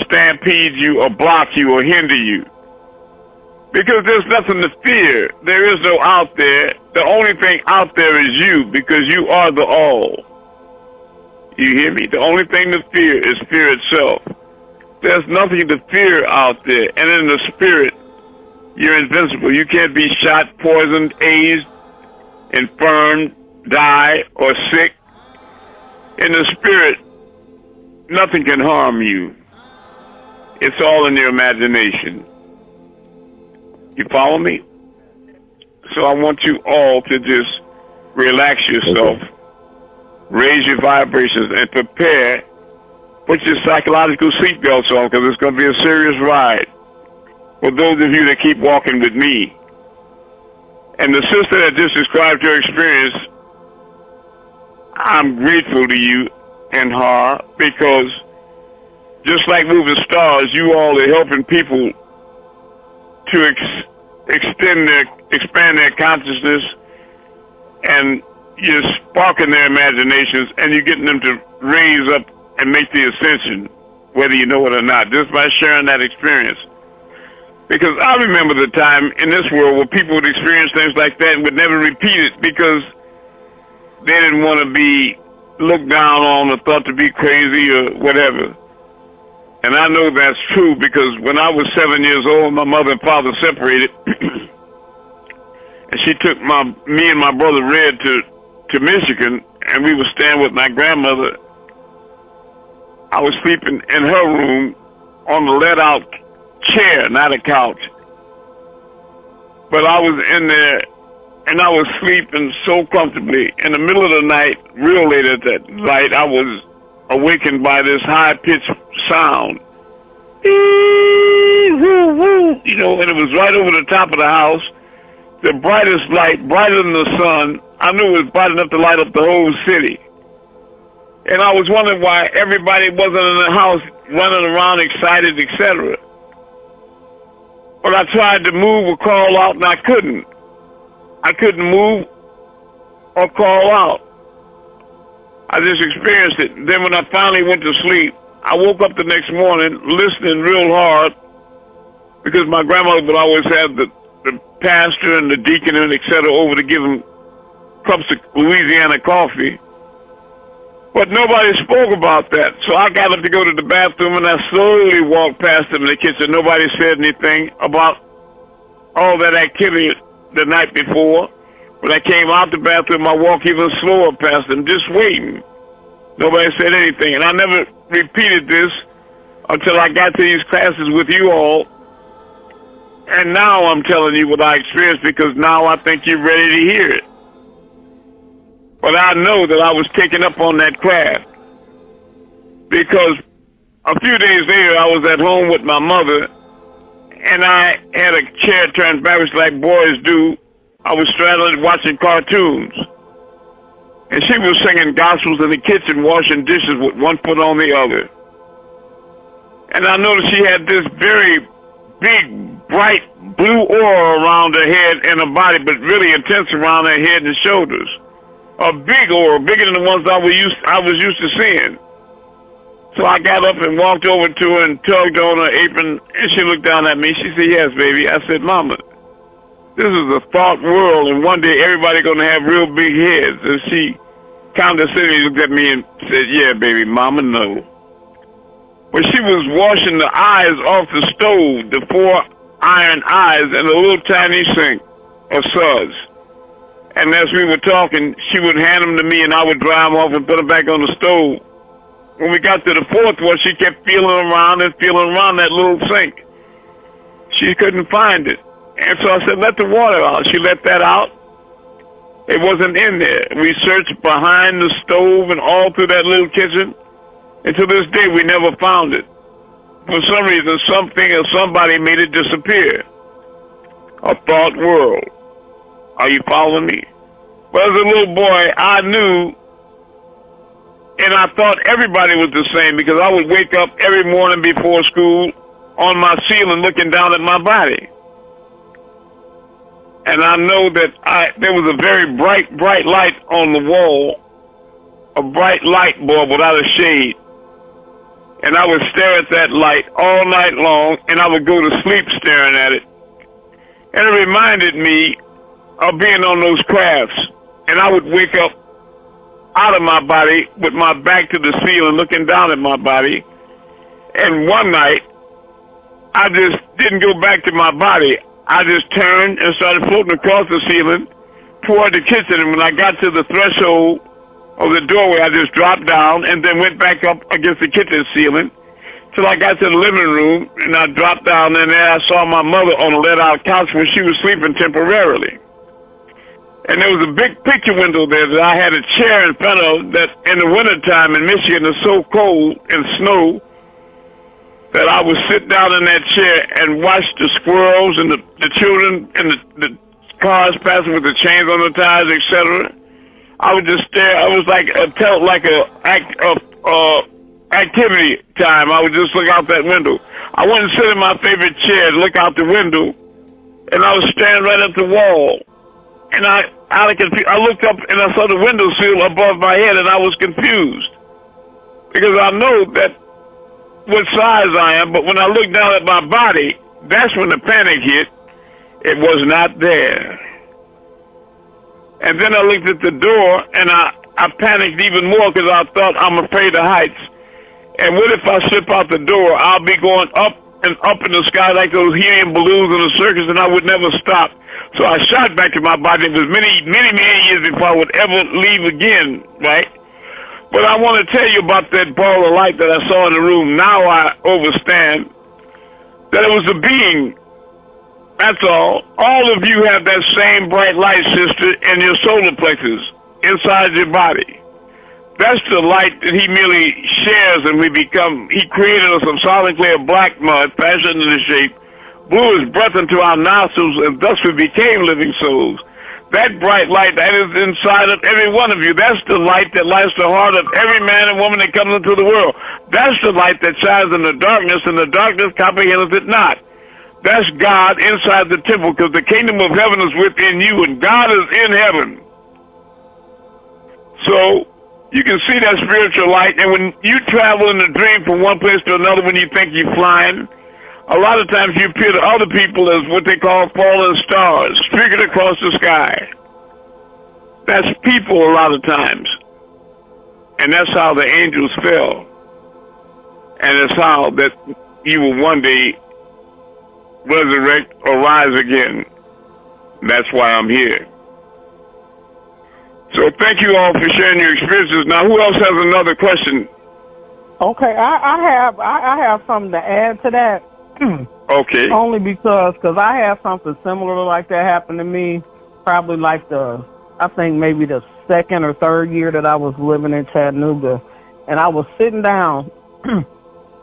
[SPEAKER 1] stampede you or block you or hinder you. Because there's nothing to fear. There is no out there. The only thing out there is you, because you are the all. You hear me? The only thing to fear is fear itself. There's nothing to fear out there. And in the spirit, you're invincible. You can't be shot, poisoned, aged, infirmed, die, or sick. In the spirit, nothing can harm you. It's all in your imagination. You follow me? So I want you all to just relax yourself, raise your vibrations, and prepare. Put your psychological seatbelts on, because it's going to be a serious ride for those of you that keep walking with me. And the sister that just described your experience, I'm grateful to you and her, because just like moving stars, you all are helping people to expand their consciousness, and you're sparking their imaginations, and you're getting them to raise up and make the ascension, whether you know it or not, just by sharing that experience. Because I remember the time in this world where people would experience things like that and would never repeat it because they didn't want to be looked down on or thought to be crazy or whatever. And I know that's true, because when I was 7 years old, my mother and father separated, and she took me and my brother Red to Michigan, and we were staying with my grandmother. I was sleeping in her room on a let-out chair, not a couch. But I was in there, and I was sleeping so comfortably. In the middle of the night, real late at that night, I was awakened by this high-pitched sound. You know, and it was right over the top of the house. The brightest light, brighter than the sun. I knew it was bright enough to light up the whole city. And I was wondering why everybody wasn't in the house running around excited, etc. But I tried to move or call out, and I couldn't. I couldn't move or call out. I just experienced it. Then when I finally went to sleep, I woke up the next morning listening real hard, because my grandmother would always have the pastor and the deacon and etc. over to give them cups of Louisiana coffee. But nobody spoke about that. So I got up to go to the bathroom, and I slowly walked past them in the kitchen. Nobody said anything about all that activity the night before. When I came out the bathroom, I walked even slower past them, just waiting. Nobody said anything. And I never repeated this until I got to these classes with you all. And now I'm telling you what I experienced, because now I think you're ready to hear it. But I know that I was taken up on that craft, because a few days later I was at home with my mother, and I had a chair turned backwards like boys do. I was straddling watching cartoons, and she was singing gospels in the kitchen, washing dishes with one foot on the other. And I noticed she had this very big, bright blue aura around her head and her body, but really intense around her head and shoulders. A big aura, bigger than the ones I was used to seeing. So I got up and walked over to her and tugged on her apron, and she looked down at me. She said, "Yes, baby." I said, "Mama, this is a thought world, and one day everybody's going to have real big heads." And she condescendingly looked at me and said, "Yeah, baby, Mama, no." But she was washing the eyes off the stove, the 4 iron eyes, in a little tiny sink of suds. And as we were talking, she would hand them to me, and I would dry them off and put them back on the stove. When we got to the 4th one, she kept feeling around that little sink. She couldn't find it. And so I said, let the water out. She let that out. It wasn't in there. We searched behind the stove and all through that little kitchen. And to this day, we never found it. For some reason, something or somebody made it disappear. A thought world. Are you following me? But as a little boy, I knew, and I thought everybody was the same, because I would wake up every morning before school on my ceiling looking down at my body. And I know that there was a very bright light on the wall, a bright light bulb without a shade. And I would stare at that light all night long, and I would go to sleep staring at it. And it reminded me of being on those crafts. And I would wake up out of my body with my back to the ceiling looking down at my body. And one night, I just didn't go back to my body. I just turned and started floating across the ceiling toward the kitchen. And when I got to the threshold of the doorway, I just dropped down and then went back up against the kitchen ceiling till I got to the living room, and I dropped down, and there I saw my mother on a let-out couch where she was sleeping temporarily. And there was a big picture window there that I had a chair in front of that in the wintertime in Michigan is so cold and snow that I would sit down in that chair and watch the squirrels and the children and the cars passing with the chains on the tires, etc. I would just stare. I was like activity time. I would just look out that window. I wouldn't sit in my favorite chair and look out the window, and I was staring right at the wall. And I looked up and I saw the windowsill above my head, and I was confused because I know that what size I am, but when I looked down at my body, that's when the panic hit. It was not there. And then I looked at the door, and I panicked even more because I thought I'm afraid of heights. And what if I slip out the door? I'll be going up and up in the sky like those helium balloons in a circus, and I would never stop. So I shot back to my body. It was many years before I would ever leave again, right? But I want to tell you about that ball of light that I saw in the room. Now I understand that it was a being. That's all. All of you have that same bright light, sister, in your solar plexus, inside your body. That's the light that he merely shares, and he created us of solid clear black mud, fashioned into shape, blew his breath into our nostrils, and thus we became living souls. That bright light that is inside of every one of you, that's the light that lights the heart of every man and woman that comes into the world. That's the light that shines in the darkness, and the darkness comprehendeth it not. That's God inside the temple, because the kingdom of heaven is within you, and God is in heaven. So you can see that spiritual light, and when you travel in a dream from one place to another when you think you're flying, a lot of times you appear to other people as what they call fallen stars, streaking across the sky. That's people a lot of times. And that's how the angels fell. And it's how that you will one day resurrect or rise again. That's why I'm here. So thank you all for sharing your experiences. Now, who else has another question?
[SPEAKER 7] Okay, I have something to add to that.
[SPEAKER 1] Okay.
[SPEAKER 7] Only because I had something similar like that happen to me, probably like I think maybe the second or third year that I was living in Chattanooga, and I was sitting down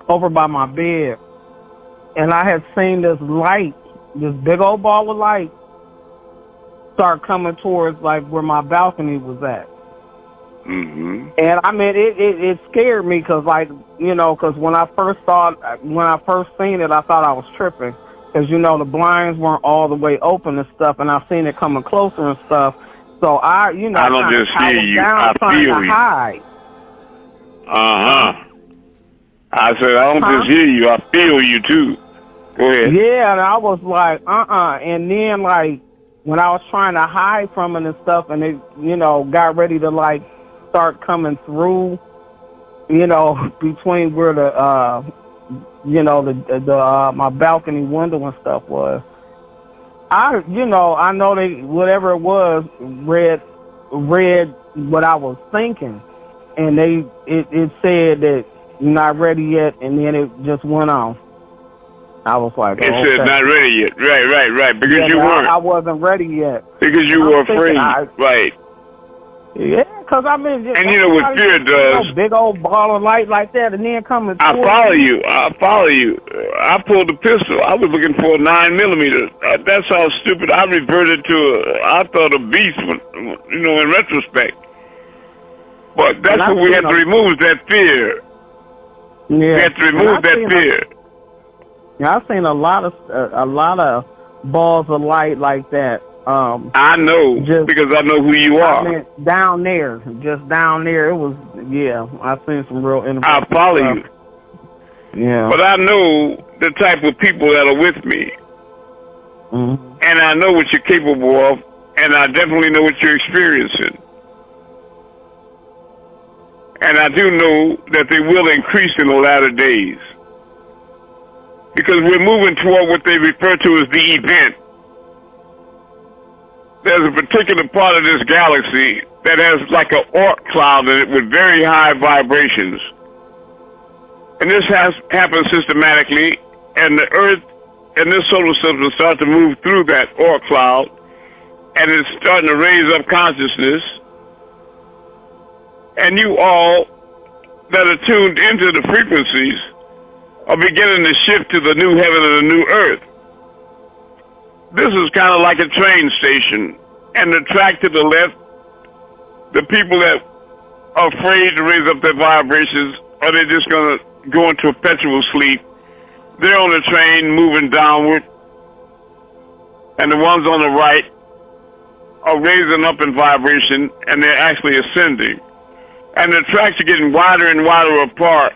[SPEAKER 7] over by my bed, and I had seen this light, this big old ball of light, start coming towards like where my balcony was at.
[SPEAKER 1] Mm-hmm.
[SPEAKER 7] And I mean, it scared me because, like, because when I first seen it, I thought I was tripping because the blinds weren't all the way open and stuff, and I seen it coming closer and stuff. So I
[SPEAKER 1] don't just hear you. I feel you.
[SPEAKER 7] Hide.
[SPEAKER 1] I said I don't just hear you. I feel you too. Go ahead.
[SPEAKER 7] Yeah, and I was like, and then like when I was trying to hide from it and stuff, and it got ready to like start coming through, between where the my balcony window and stuff was. I know they, whatever it was, read what I was thinking, and it said that you're not ready yet, and then it just went on. I was like,
[SPEAKER 1] It said not ready yet. Right. Because you weren't.
[SPEAKER 7] I wasn't ready yet.
[SPEAKER 1] Because you were afraid. Right.
[SPEAKER 7] Yeah, because I mean,
[SPEAKER 1] and you know what fear does?
[SPEAKER 7] Big old ball of light like that, and then coming.
[SPEAKER 1] I follow you. I pulled the pistol. I was looking for a 9mm. That's how stupid. I reverted to I thought a beast. In retrospect. But that's what we had to remove, that fear.
[SPEAKER 7] Yeah.
[SPEAKER 1] We had to remove that fear.
[SPEAKER 7] Yeah, I've seen a lot of balls of light like that.
[SPEAKER 1] I know, because I know who you are.
[SPEAKER 7] I mean, down there, it was, I've seen some real interesting
[SPEAKER 1] I follow you.
[SPEAKER 7] Yeah.
[SPEAKER 1] But I know the type of people that are with me.
[SPEAKER 7] Mm-hmm.
[SPEAKER 1] And I know what you're capable of, and I definitely know what you're experiencing. And I do know that they will increase in the latter days. Because we're moving toward what they refer to as the event. There's a particular part of this galaxy that has like an Oort cloud in it with very high vibrations. And this has happened systematically, and the Earth and this solar system start to move through that Oort cloud, and it's starting to raise up consciousness. And you all that are tuned into the frequencies are beginning to shift to the new heaven and the new earth. This is kind of like a train station, and the track to the left, the people that are afraid to raise up their vibrations, are they just going to go into perpetual sleep? They're on the train moving downward, and the ones on the right are raising up in vibration, and they're actually ascending. And the tracks are getting wider and wider apart.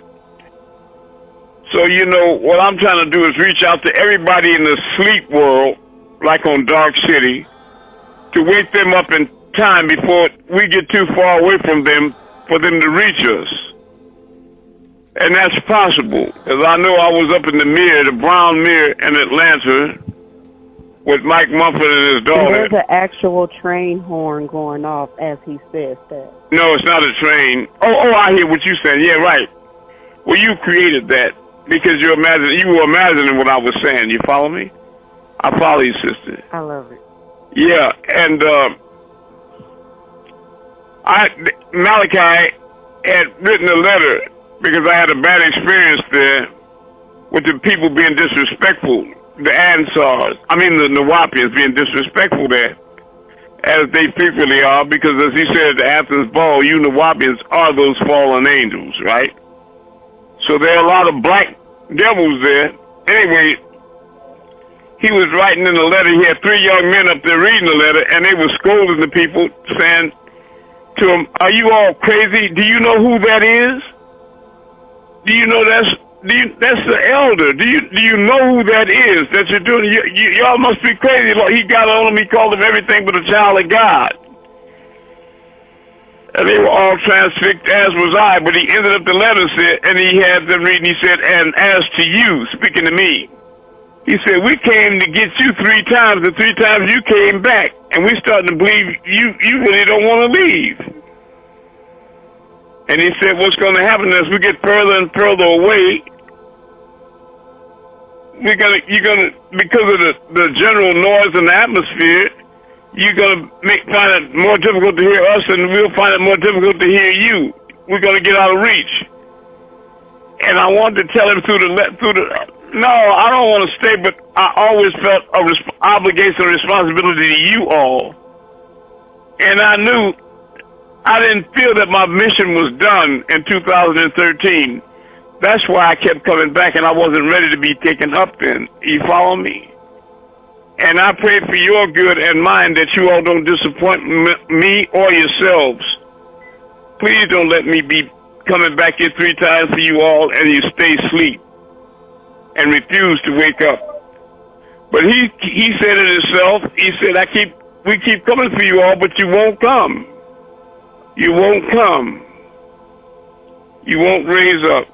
[SPEAKER 1] So, what I'm trying to do is reach out to everybody in the sleep world, like on Dark City, to wake them up in time before we get too far away from them for them to reach us. And that's possible, because I know I was up in the brown mirror in Atlanta with Mike Mumford and his daughter.
[SPEAKER 8] There's an actual train horn going off as he says that.
[SPEAKER 1] No, it's not a train. Oh, I hear what you're saying. Yeah, right. Well, you created that because you were imagining what I was saying. You follow me? I follow you, sister.
[SPEAKER 8] I love it.
[SPEAKER 1] Yeah, and Malachi had written a letter because I had a bad experience there with the people being disrespectful, the Ansars. The Nawapians being disrespectful there, as they frequently are, because as he said at the Athens Ball, you Nawapians are those fallen angels, right? So there are a lot of black devils there. Anyway, he was writing in the letter, he had 3 young men up there reading the letter, and they were scolding the people, saying to him, "Are you all crazy? Do you know who that is? Do you know that's the elder? Do you know who that is that you're doing? Y'all must be crazy." He got on him, he called him everything but a child of God. And they were all transfixed, as was I, but he ended up the letter, and he had them reading, he said, "And as to you," speaking to me, he said, "We came to get you 3 times, and 3 times you came back, and we starting to believe you really don't want to leave." And he said, "What's going to happen as we get further and further away, you're gonna because of the general noise in the atmosphere, you're gonna find it more difficult to hear us, and we'll find it more difficult to hear you. We're gonna get out of reach." And I wanted to tell him no, I don't want to stay, but I always felt a obligation and responsibility to you all. And I knew I didn't feel that my mission was done in 2013. That's why I kept coming back, and I wasn't ready to be taken up then. You follow me? And I pray for your good and mine that you all don't disappoint me or yourselves. Please don't let me be coming back here 3 times for you all and you stay asleep and refuse to wake up. But he said it himself. He said, we keep coming for you all, but you won't come. You won't come. You won't raise up.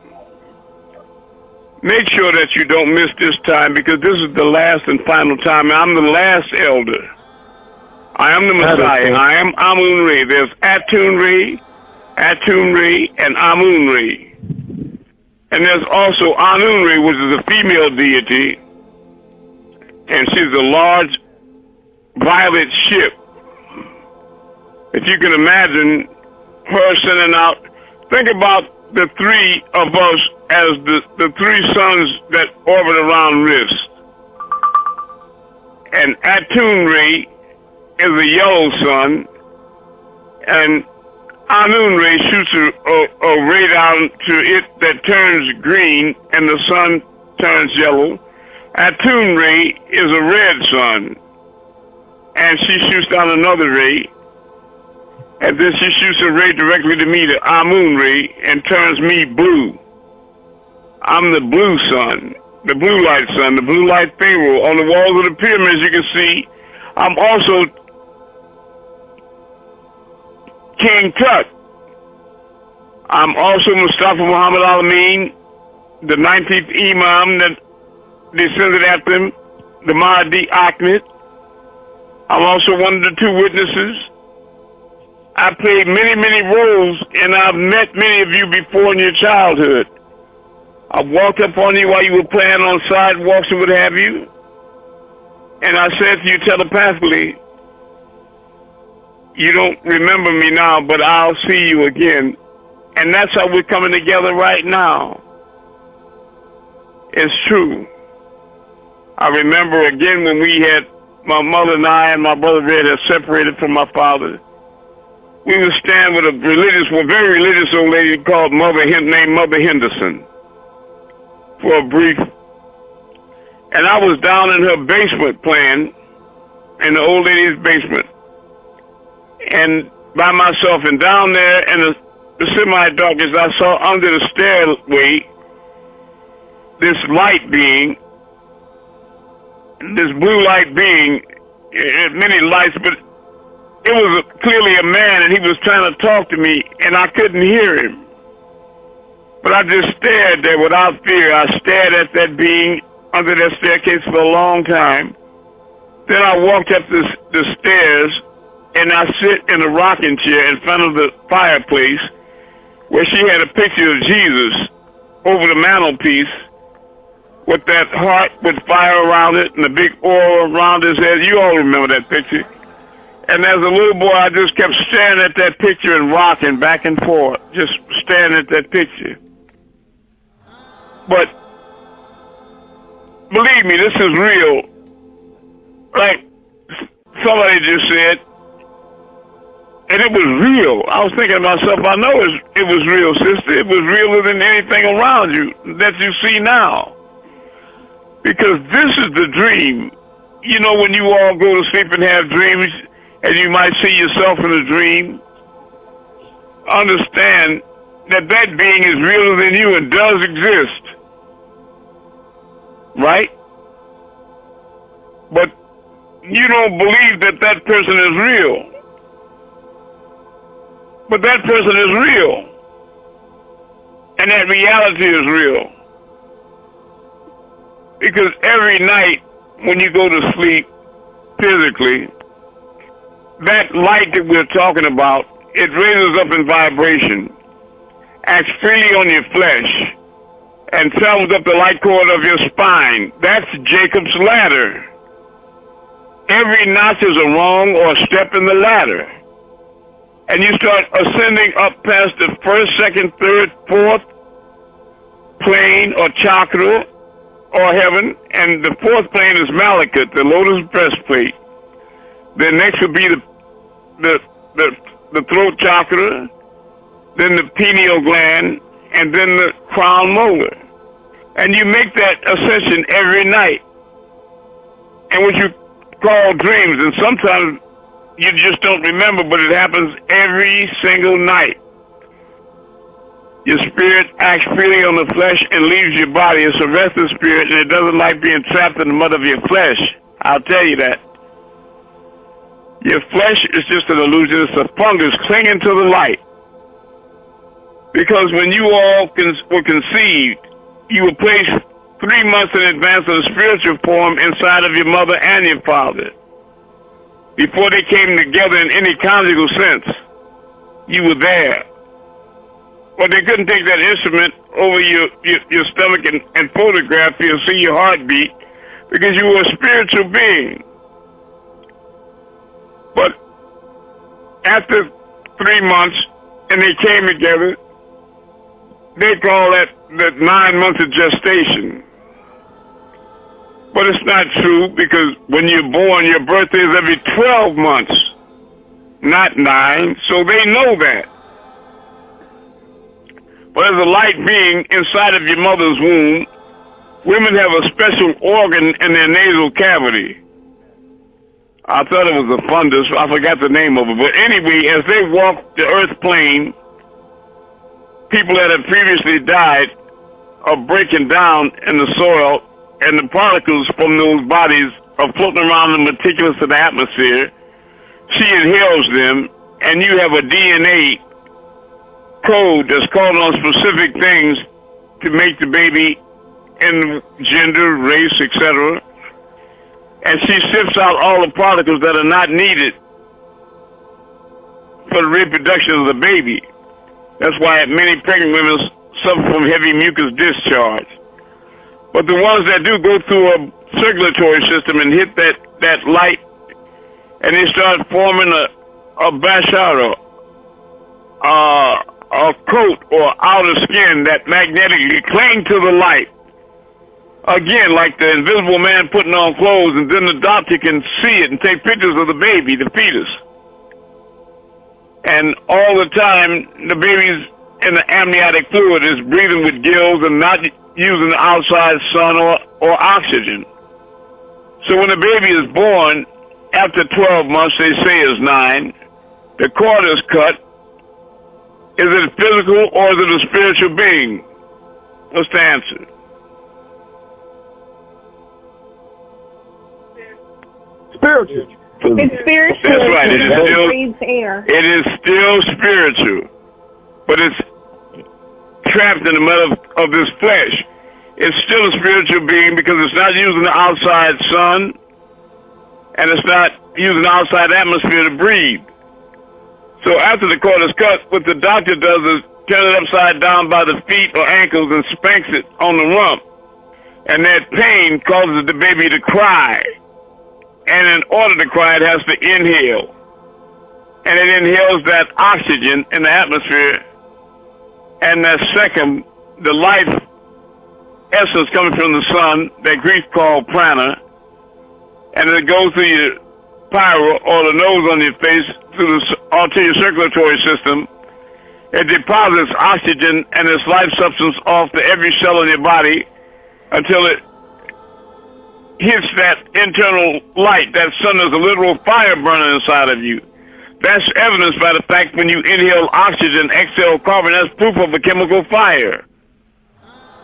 [SPEAKER 1] Make sure that you don't miss this time, because this is the last and final time. I'm the last elder. I am the Messiah. I am Amun-Rayay. There's Atum-Rayay, and Amun-Rayay. And there's also Anun-Rayay, which is a female deity, and she's a large violet ship. If you can imagine her sending out, think about the three of us as the three suns that orbit around Risk. And Amun-Rayay is a yellow sun, and Amun-Rayay shoots a ray down to it that turns green, and the sun turns yellow. Amun-Rayay is a red sun, and she shoots down another ray, and then she shoots a ray directly to me, the Amun-Rayay, and turns me blue. I'm the blue sun, the blue light sun, the blue light pharaoh. On the walls of the pyramids, you can see I'm also King Tut. I'm also Mustafa Muhammad Al-Amin, the 19th Imam that descended after him, the Mahdi Ahmed. I'm also one of the two witnesses. I played many, many roles, and I've met many of you before in your childhood. I walked up on you while you were playing on sidewalks and what have you, and I said to you telepathically, you don't remember me now, but I'll see you again. And that's how we're coming together right now. It's true. I remember again when we had, my mother and I and my brother Red had separated from my father. We would stand with a very religious old lady called named Mother Henderson for a brief. And I was down in her basement playing, in the old lady's basement, and by myself. And down there in the semi-darkness, I saw under the stairway this light being, this blue light being, it had many lights, but it was clearly a man, and he was trying to talk to me, and I couldn't hear him. But I just stared there without fear. I stared at that being under that staircase for a long time. Then I walked up the stairs, and I sit in a rocking chair in front of the fireplace where she had a picture of Jesus over the mantelpiece with that heart with fire around it and the big aura around his head. You all remember that picture. And as a little boy, I just kept staring at that picture and rocking back and forth, just staring at that picture. But believe me, this is real. Like somebody just said, and it was real. I was thinking to myself, I know it was real, sister. It was realer than anything around you that you see now. Because this is the dream. You know, when you all go to sleep and have dreams, and you might see yourself in a dream, understand that that being is realer than you and does exist. Right? But you don't believe that that person is real. But that person is real. And that reality is real. Because every night when you go to sleep physically, that light that we're talking about, it raises up in vibration, acts freely on your flesh, and travels up the light cord of your spine. That's Jacob's ladder. Every notch is a rung or a step in the ladder. And you start ascending up past the first, second, third, fourth plane or chakra or heaven, and the fourth plane is Malakut, the lotus breastplate. Then next would be the throat chakra, then the pineal gland, and then the crown molar. And you make that ascension every night. And what you call dreams, and sometimes you just don't remember, but it happens every single night. Your spirit acts freely on the flesh and leaves your body. It's a restless spirit, and it doesn't like being trapped in the mud of your flesh. I'll tell you that. Your flesh is just an illusion. It's a fungus clinging to the light. Because when you all were conceived, you were placed 3 months in advance of the spiritual form inside of your mother and your father. Before they came together in any conjugal sense, you were there. But they couldn't take that instrument over your stomach and photograph you and see your heartbeat. because you were a spiritual being. But after 3 months, and they came together, they call that 9 months of gestation. But it's not true, because when you're born, your birthday is every 12 months, not 9. So they know that. But as a light being inside of your mother's womb, women have a special organ in their nasal cavity. I thought it was a fundus. I forgot the name of it. But anyway, as they walk the earth plane, people that have previously died are breaking down in the soil, and the particles from those bodies are floating around the meticulous of the atmosphere. She inhales them, and you have a DNA code that's calling on specific things to make the baby in gender, race, etc. And she sifts out all the particles that are not needed for the reproduction of the baby. That's why many pregnant women suffer from heavy mucus discharge. But the ones that do go through a circulatory system and hit that light, and they start forming a bashara, a coat or outer skin that magnetically cling to the light. Again, like the invisible man putting on clothes, and then the doctor can see it and take pictures of the baby, the fetus. And all the time, the baby's in the amniotic fluid, is breathing with gills and not using the outside sun or oxygen. So when the baby is born, after 12 months, they say is 9, the cord is cut. Is it physical or is it a spiritual being? What's the answer?
[SPEAKER 4] Spiritual.
[SPEAKER 3] It's spiritual.
[SPEAKER 1] That's right. It is still spiritual, but it's trapped in the metal of this flesh. It's still a spiritual being because it's not using the outside sun, and it's not using the outside atmosphere to breathe. So after the cord is cut, what the doctor does is turn it upside down by the feet or ankles and spanks it on the rump. And that pain causes the baby to cry. And in order to cry, it has to inhale. And it inhales that oxygen in the atmosphere. And that second, the life essence coming from the sun, that Greek called prana, and it goes through your pyra, or the nose on your face, through the arterial circulatory system. It deposits oxygen and its life substance off to every cell in your body until it hits that internal light. That sun is a literal fire burning inside of you. That's evidenced by the fact when you inhale oxygen, exhale carbon, that's proof of a chemical fire.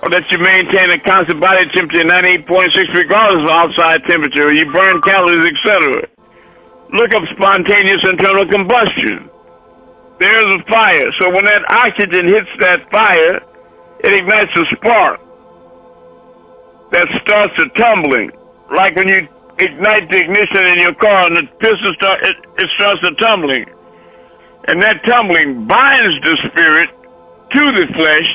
[SPEAKER 1] Or that you maintain a constant body temperature, 98.6 regardless of outside temperature, or you burn calories, etc. Look up spontaneous internal combustion. There's a fire. So when that oxygen hits that fire, it ignites a spark that starts a tumbling. Like when you ignite the ignition in your car and the piston starts a tumbling. And that tumbling binds the spirit to the flesh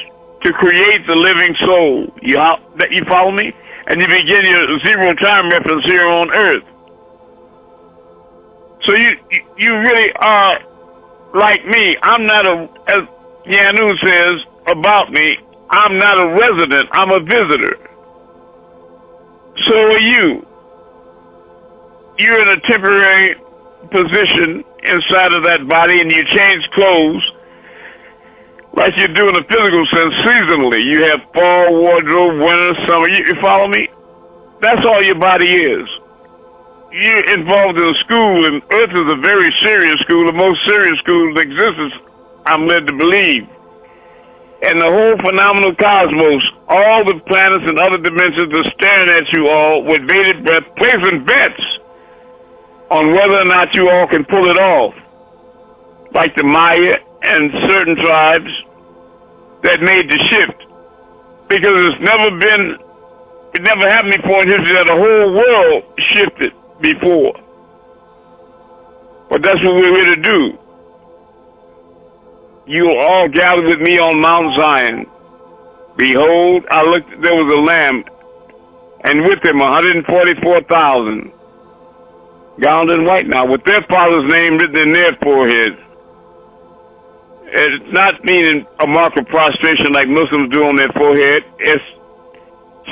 [SPEAKER 1] to create the living soul. You follow me? And you begin your zero time reference here on earth. So you really are like me. I'm not as Yanu says about me, I'm not a resident, I'm a visitor. So are you. You're in a temporary position inside of that body, and you change clothes like you do in a physical sense seasonally. You have fall wardrobe, winter, summer. You follow me? That's all your body is. You're involved in a school, and Earth is a very serious school, the most serious school that exists, I'm led to believe. And the whole phenomenal cosmos, all the planets and other dimensions are staring at you all with bated breath, placing bets on whether or not you all can pull it off. Like the Maya and certain tribes that made the shift. Because it never happened before in history that the whole world shifted before. But that's what we're here to do. You will all gather with me on Mount Zion. Behold, I looked, there was a lamb, and with them 144,000, gowned in white now, with their father's name written in their foreheads. It's not meaning a mark of prostration like Muslims do on their forehead. It's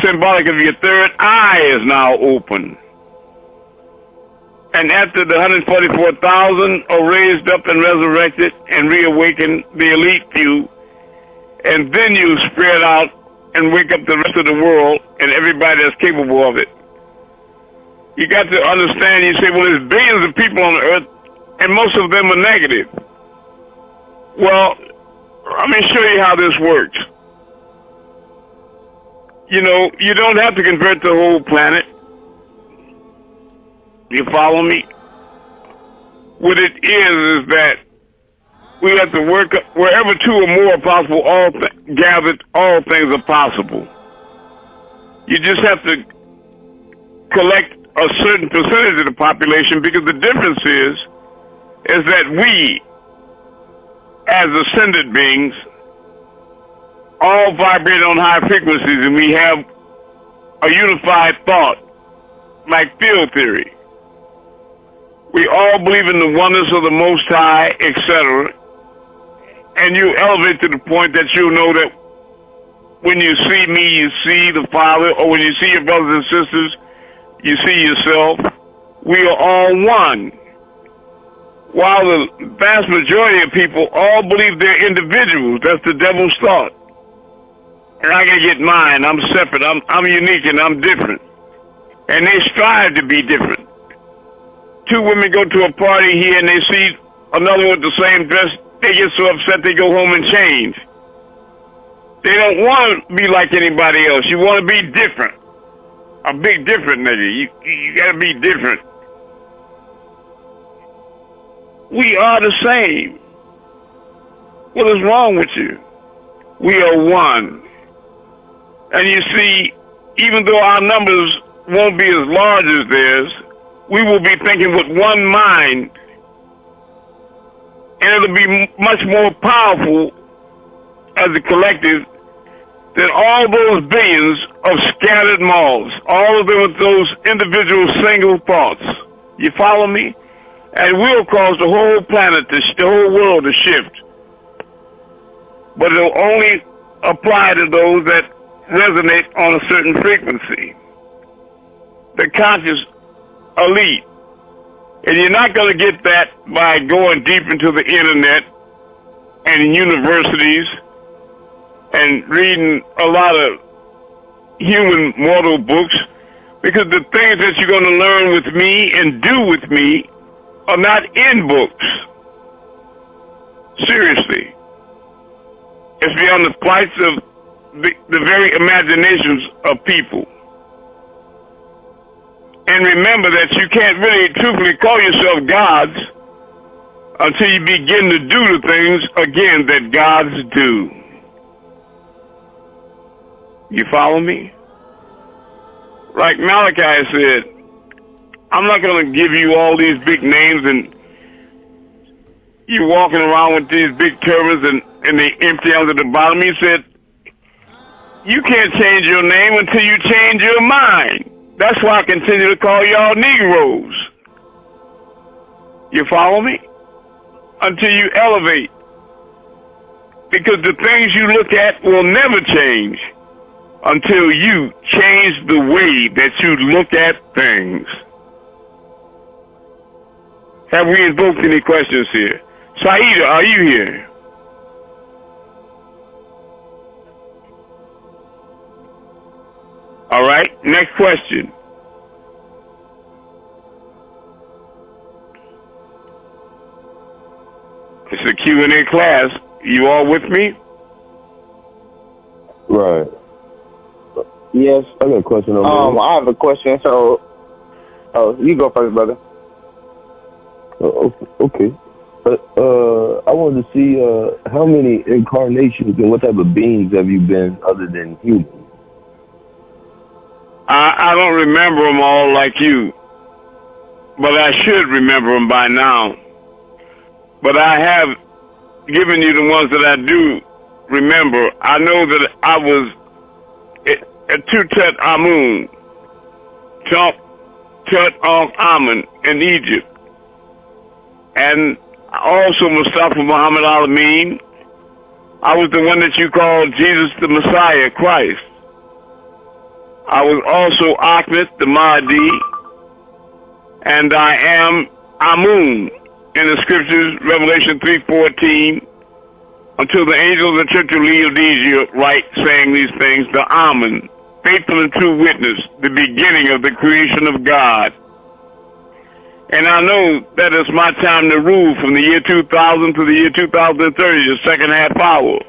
[SPEAKER 1] symbolic of your third eye is now open. And after the 144,000 are raised up and resurrected and reawakened, the elite few, and then you spread out and wake up the rest of the world and everybody that's capable of it. You got to understand, you say, well, there's billions of people on the earth, and most of them are negative. Well, let me show you how this works. You know, you don't have to convert the whole planet. You follow me? What it is that we have to work wherever two or more are possible, gathered, all things are possible. You just have to collect a certain percentage of the population, because the difference is that we, as ascended beings, all vibrate on high frequencies, and we have a unified thought, like field theory. We all believe in the oneness of the Most High, etc. And you elevate to the point that you know that when you see me, you see the Father, or when you see your brothers and sisters, you see yourself. We are all one. While the vast majority of people all believe they're individuals. That's the devil's thought. And I can get mine. I'm separate. I'm unique and I'm different. And they strive to be different. Two women go to a party here and they see another with the same dress. They get so upset they go home and change. They don't want to be like anybody else. You want to be different. A big different nigga. You got to be different. We are the same. What is wrong with you? We are one. And you see, even though our numbers won't be as large as theirs, we will be thinking with one mind, and it'll be much more powerful as a collective than all those billions of scattered moths, all of them with those individual single thoughts. You follow me? And we'll cause the whole planet, the whole world to shift. But it'll only apply to those that resonate on a certain frequency. The conscious elite. And you're not going to get that by going deep into the internet and universities and reading a lot of human mortal books, because the things that you're going to learn with me and do with me are not in books. Seriously. It's beyond the flights of the very imaginations of people. And remember that you can't really truthfully call yourself gods until you begin to do the things, again, that gods do. You follow me? Like Malachi said, I'm not going to give you all these big names and you walking around with these big turbans and they empty out at the bottom. He said, you can't change your name until you change your mind. That's why I continue to call y'all Negroes. You follow me? Until you elevate. Because the things you look at will never change until you change the way that you look at things. Have we invoked any questions here? Saida, are you here? All right, next question. It's a Q&A class. You all with me?
[SPEAKER 9] Right. Yes, I got a question over here.
[SPEAKER 5] I have a question. So, you go first, brother.
[SPEAKER 9] Okay. I wanted to see how many incarnations and what type of beings have you been other than human?
[SPEAKER 1] I don't remember them all like you, but I should remember them by now. But I have given you the ones that I do remember. I know that I was a Tutet Amun, Tut Amun in Egypt. And also Mustafa Muhammad Al-Amin. I was the one that you called Jesus the Messiah, Christ. I was also Ahmed the Mahdi, and I am Amun in the scriptures, Revelation 3:14, until the angel of the church of Laodicea write, saying these things, the Amun, faithful and true witness, the beginning of the creation of God. And I know that it's my time to rule from the year 2000 to the year 2030, the second half hour.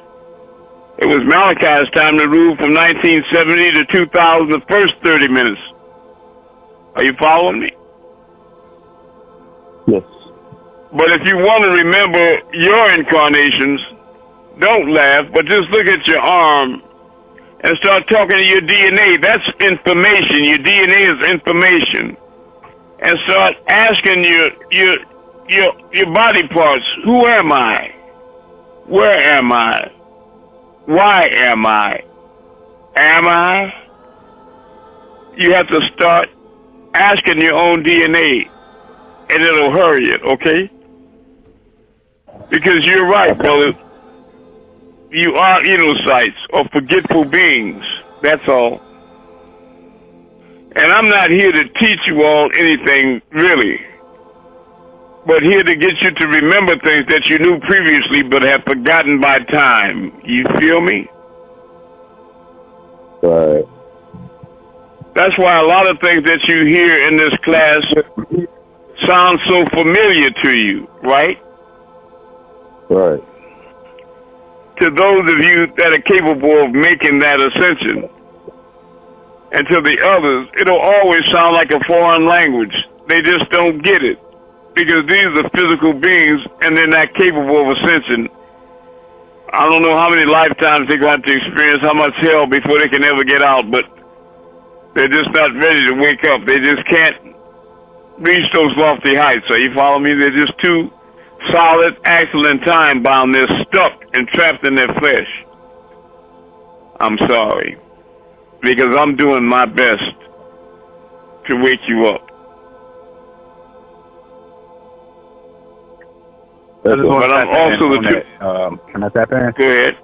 [SPEAKER 1] It was Malachi's time to rule from 1970 to 2000, the first 30 minutes. Are you following me?
[SPEAKER 9] Yes.
[SPEAKER 1] But if you want to remember your incarnations, don't laugh, but just look at your arm and start talking to your DNA. That's information. Your DNA is information. And start asking your body parts, who am I? Where am I? Why am I? Am I? You have to start asking your own DNA, and it'll hurry it, okay? Because you're right, brother. You are inosites or forgetful beings. That's all. And I'm not here to teach you all anything, really, but here to get you to remember things that you knew previously but have forgotten by time. You feel me?
[SPEAKER 9] Right.
[SPEAKER 1] That's why a lot of things that you hear in this class sound so familiar to you, right?
[SPEAKER 9] Right.
[SPEAKER 1] To those of you that are capable of making that ascension. And to the others, it'll always sound like a foreign language. They just don't get it. Because these are physical beings and they're not capable of ascension. I don't know how many lifetimes they got to experience, how much hell before they can ever get out, but they're just not ready to wake up. They just can't reach those lofty heights. Are you following me? They're just too solid, axle and time bound. They're stuck and trapped in their flesh. I'm sorry. Because I'm doing my best to wake you up.
[SPEAKER 10] But I'm
[SPEAKER 1] also the
[SPEAKER 10] can I tap in?
[SPEAKER 1] Go ahead.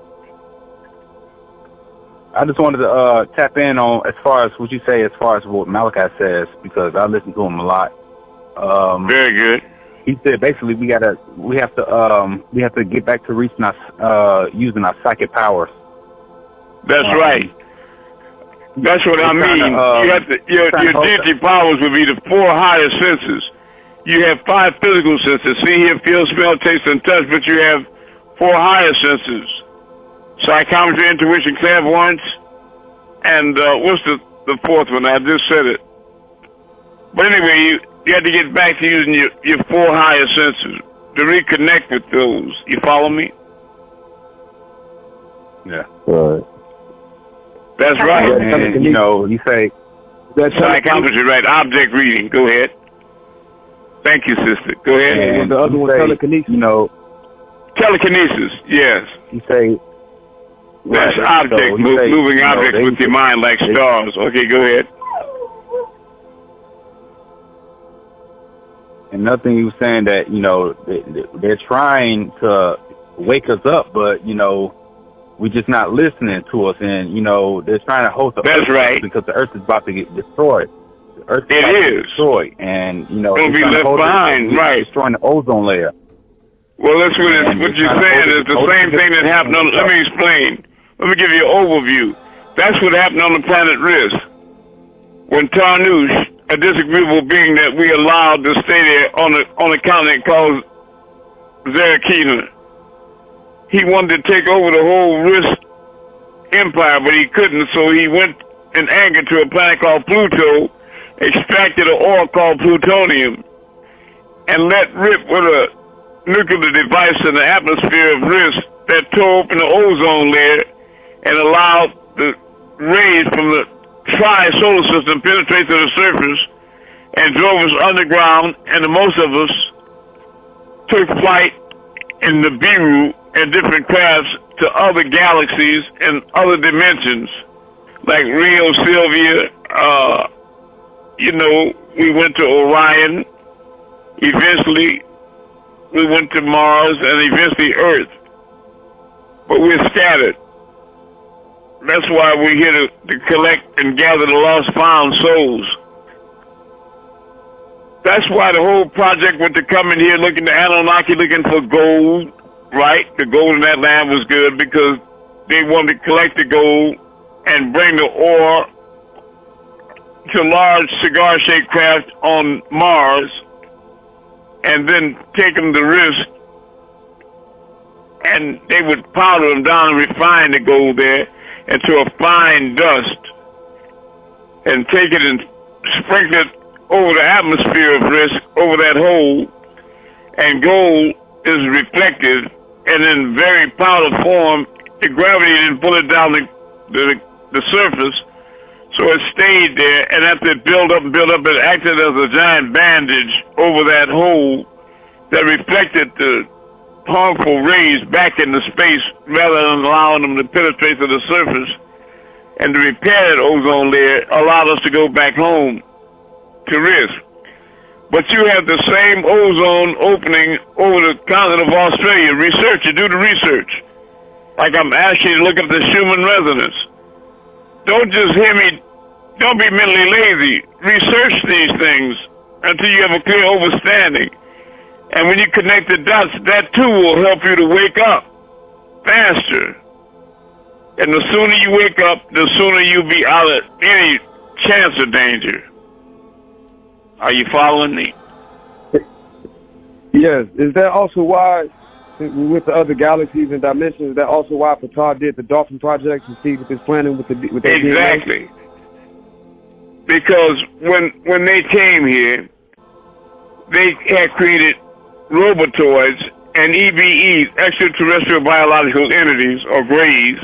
[SPEAKER 10] I just wanted to tap in on as far as what you say, as far as what Malachi says, because I listen to him a lot.
[SPEAKER 1] Very good.
[SPEAKER 10] He said basically we have to get back to reaching our using our psychic powers.
[SPEAKER 1] That's right. That's what I mean. You have to, your deity powers would be the 4 higher senses. You have 5 physical senses: see, hear, feel, smell, taste, and touch. But you have 4 higher senses: psychometry, intuition, clairvoyance, and what's the 4th one? I just said it. But anyway, you have to get back to using your 4 higher senses to reconnect with those. You follow me?
[SPEAKER 10] Yeah.
[SPEAKER 9] Right.
[SPEAKER 1] That's right.
[SPEAKER 10] And, you say
[SPEAKER 1] that's psychometry, right? Object reading. Go ahead. Thank you, sister. Go ahead.
[SPEAKER 4] And the other one, telekinesis.
[SPEAKER 1] Telekinesis. Yes.
[SPEAKER 10] You say
[SPEAKER 1] that's object moving objects with your mind like stars. Okay, go ahead.
[SPEAKER 10] And nothing he was saying that they're trying to wake us up, but we're just not listening to us, and they're trying to hold the
[SPEAKER 1] That's
[SPEAKER 10] earth
[SPEAKER 1] right.
[SPEAKER 10] because the earth is about to get destroyed. The earth is
[SPEAKER 1] about to get
[SPEAKER 10] destroyed, and
[SPEAKER 1] don't be left behind, right?
[SPEAKER 10] Destroying the ozone layer.
[SPEAKER 1] Well, that's what you're saying is the same thing that happened on. Let me explain. Let me give you an overview. That's what happened on the planet Risk when Tarnush, a disagreeable being that we allowed to stay there on a continent called Zarakina. He wanted to take over the whole Risk empire, but he couldn't, so he went in anger to a planet called Pluto, extracted an ore called plutonium, and let rip with a nuclear device in the atmosphere of Risk that tore open the ozone layer and allowed the rays from the tri-solar system penetrate to the surface and drove us underground, and most of us took flight in the Biru and different crafts to other galaxies and other dimensions, like Rio, Sylvia, you know, we went to Orion. Eventually, we went to Mars and eventually Earth. But we're scattered. That's why we're here to collect and gather the lost found souls. That's why the whole project was to come in here looking to Anunnaki, looking for gold, right? The gold in that land was good because they wanted to collect the gold and bring the ore to large cigar-shaped craft on Mars and then take them the risk, and they would powder them down and refine the gold there into a fine dust and take it and sprinkle it over the atmosphere of risk, over that hole, and gold is reflected, and in very powder form, the gravity didn't pull it down the surface, so it stayed there, and after it built up, it acted as a giant bandage over that hole that reflected the harmful rays back into space rather than allowing them to penetrate to the surface. And to repair that ozone layer allowed us to go back home to risk. But you have the same ozone opening over the continent of Australia. Research it, do the research. Like I'm asking you to look up the Schumann resonance. Don't just hear me, don't be mentally lazy. Research these things until you have a clear understanding. And when you connect the dots, that too will help you to wake up faster. And the sooner you wake up, the sooner you'll be out of any chance of danger. Are you following me?
[SPEAKER 4] Yes. Is that also why, with the other galaxies and dimensions, is that also why Patar did the Dolphin Project to see what this planning with the
[SPEAKER 1] exactly.
[SPEAKER 4] DNA?
[SPEAKER 1] Because when they came here, they had created robotoids and EBEs, extraterrestrial biological entities, or greys,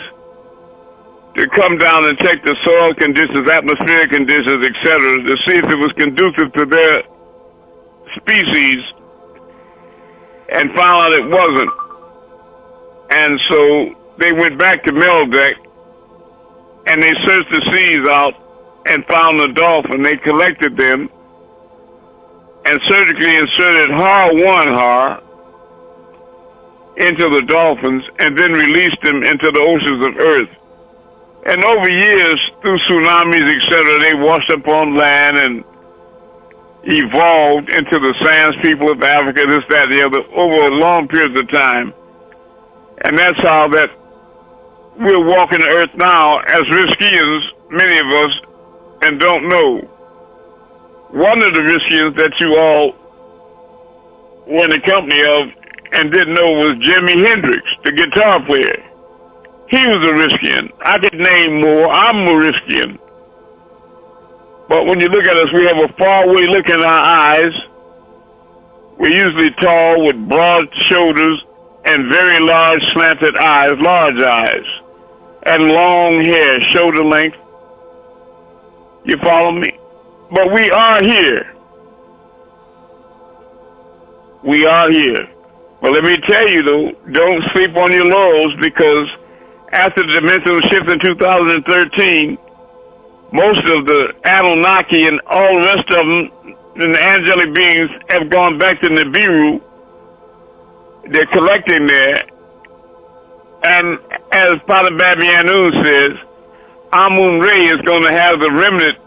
[SPEAKER 1] to come down and check the soil conditions, atmospheric conditions, etc., to see if it was conducive to their species, and found out it wasn't. And so they went back to Meldeck, and they searched the seas out and found the dolphin. They collected them and surgically inserted HAR into the dolphins and then released them into the oceans of Earth. And over years, through tsunamis, etc., they washed up on land and evolved into the Sands people of Africa, this, that, and the other, over a long period of time. And that's how that we're walking the earth now as riskians, many of us, and don't know. One of the riskians that you all were in the company of and didn't know was Jimi Hendrix, the guitar player. He was a riskian. I could name more. I'm a riskian. But when you look at us, we have a faraway look in our eyes. We're usually tall with broad shoulders and very large slanted eyes, large eyes, and long hair, shoulder length. You follow me? But we are here. We are here. But let me tell you, though, don't sleep on your laurels, because after the dimensional shift in 2013, most of the Anunnaki and all the rest of them and the angelic beings have gone back to Nibiru. They're collecting there. And as Father Babianu says, Amun-Rayay is going to have the remnant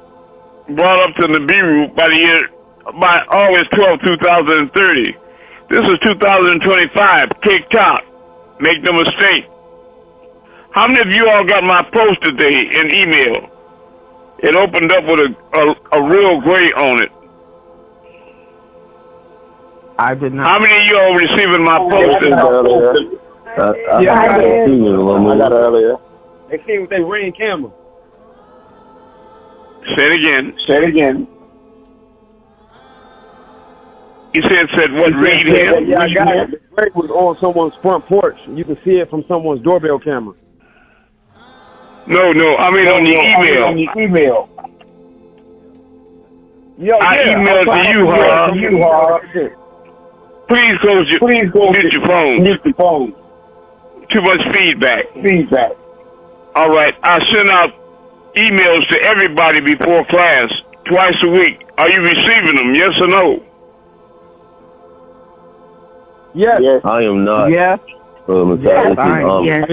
[SPEAKER 1] brought up to Nibiru by August 12, 2030. This is 2025. Tick-tock. Make no mistake. How many of you all got my post today in email? It opened up with a real gray on it.
[SPEAKER 7] I did not.
[SPEAKER 1] How many of you all receiving my post?
[SPEAKER 9] I got it earlier.
[SPEAKER 4] They came with their ring camera.
[SPEAKER 1] Say it again.
[SPEAKER 9] Say it again.
[SPEAKER 1] You said what? Read him?
[SPEAKER 4] Yeah, I got it. The gray was on someone's front porch. You can see it from someone's doorbell camera.
[SPEAKER 1] No, I mean on the email. I emailed to you, Har. Please mute your phone.
[SPEAKER 9] Mute the phone.
[SPEAKER 1] Too much feedback. All right. I sent out emails to everybody before class twice a week. Are you receiving them? Yes or no?
[SPEAKER 7] Yes.
[SPEAKER 9] I am not.
[SPEAKER 7] Yes.
[SPEAKER 9] Messiah.
[SPEAKER 7] Yes.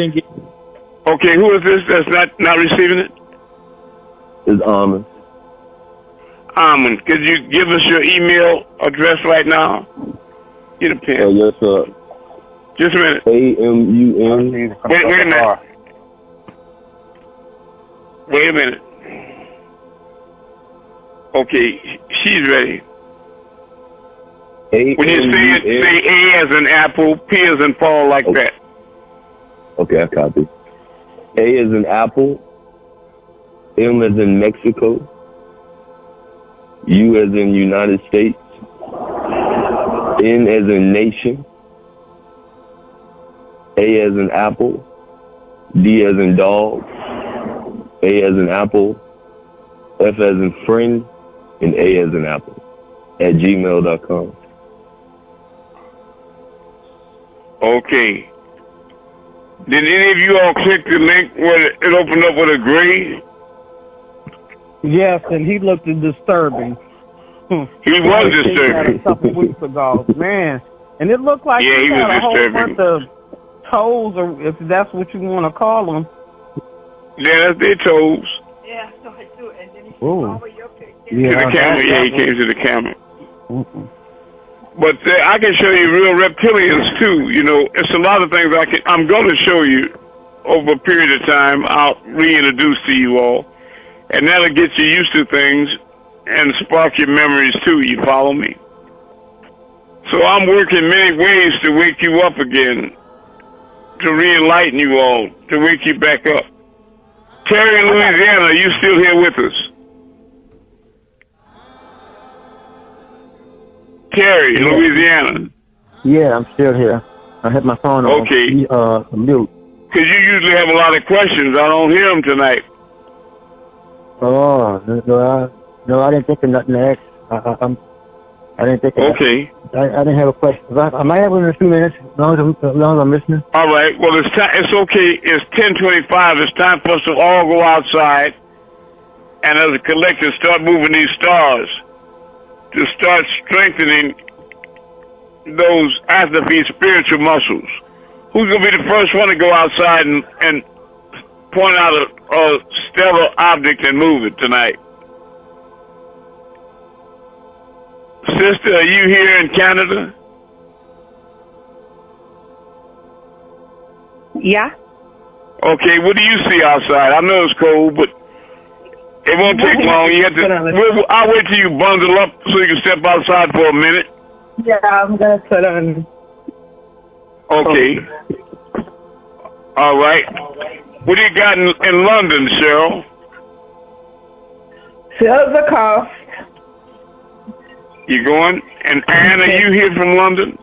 [SPEAKER 1] Okay, who is this that's not receiving it?
[SPEAKER 9] It's Amun.
[SPEAKER 1] Amun, could you give us your email address right now? Get a pen.
[SPEAKER 9] Yes, sir.
[SPEAKER 1] Just a minute.
[SPEAKER 9] AMUN.
[SPEAKER 1] Wait a minute. Wait a minute. Okay, she's ready. When you say it, say A as in apple, P as in Paul, like that.
[SPEAKER 9] Okay, I copy. A as in apple, M as in Mexico, U as in United States, N as in nation, A as in apple, D as in dog, A as in apple, F as in friend, and A as in apple, at gmail.com.
[SPEAKER 1] Okay. Did any of you all click the link where it opened up with a gray?
[SPEAKER 7] Yes, and he looked disturbing.
[SPEAKER 1] He was disturbing.
[SPEAKER 7] A couple weeks ago, man, and it looked like he had a whole bunch of toes, or if that's what you want to call them.
[SPEAKER 1] Yeah, that's their toes.
[SPEAKER 11] Yeah, so I do, and then he
[SPEAKER 7] Ooh.
[SPEAKER 11] over your picture.
[SPEAKER 1] To the camera, he came to the camera. But I can show you real reptilians too. You know, it's a lot of things I'm going to show you over a period of time. I'll reintroduce to you all, and that'll get you used to things and spark your memories too. You follow me? So I'm working many ways to wake you up again, to re-enlighten you all, to wake you back up. Terry in Louisiana, are you still here with us? Terry in Louisiana.
[SPEAKER 2] Yeah, I'm still here. I had my phone on.
[SPEAKER 1] Okay.
[SPEAKER 2] Mute.
[SPEAKER 1] Because you usually have a lot of questions. I don't hear them tonight.
[SPEAKER 2] Oh, no, I didn't think of nothing to ask. I didn't think of
[SPEAKER 1] Okay.
[SPEAKER 2] I didn't have a question. I might have one in a few minutes, as long as I'm listening.
[SPEAKER 1] All right. Well, it's okay. It's 10:25. It's time for us to all go outside and as a collective start moving these stars to start strengthening those atrophied spiritual muscles. Who's going to be the first one to go outside and point out a stellar object and move it tonight? Sister, are you here in Canada?
[SPEAKER 8] Yeah.
[SPEAKER 1] Okay, what do you see outside? I know it's cold, but it won't take long. You have to. I'll wait till you bundle up so you can step outside for a minute.
[SPEAKER 3] Yeah, I'm gonna put on.
[SPEAKER 1] Okay. All right. What do you got in London, Cheryl?
[SPEAKER 3] Silver cost.
[SPEAKER 1] You going? And Anne, are you here from London?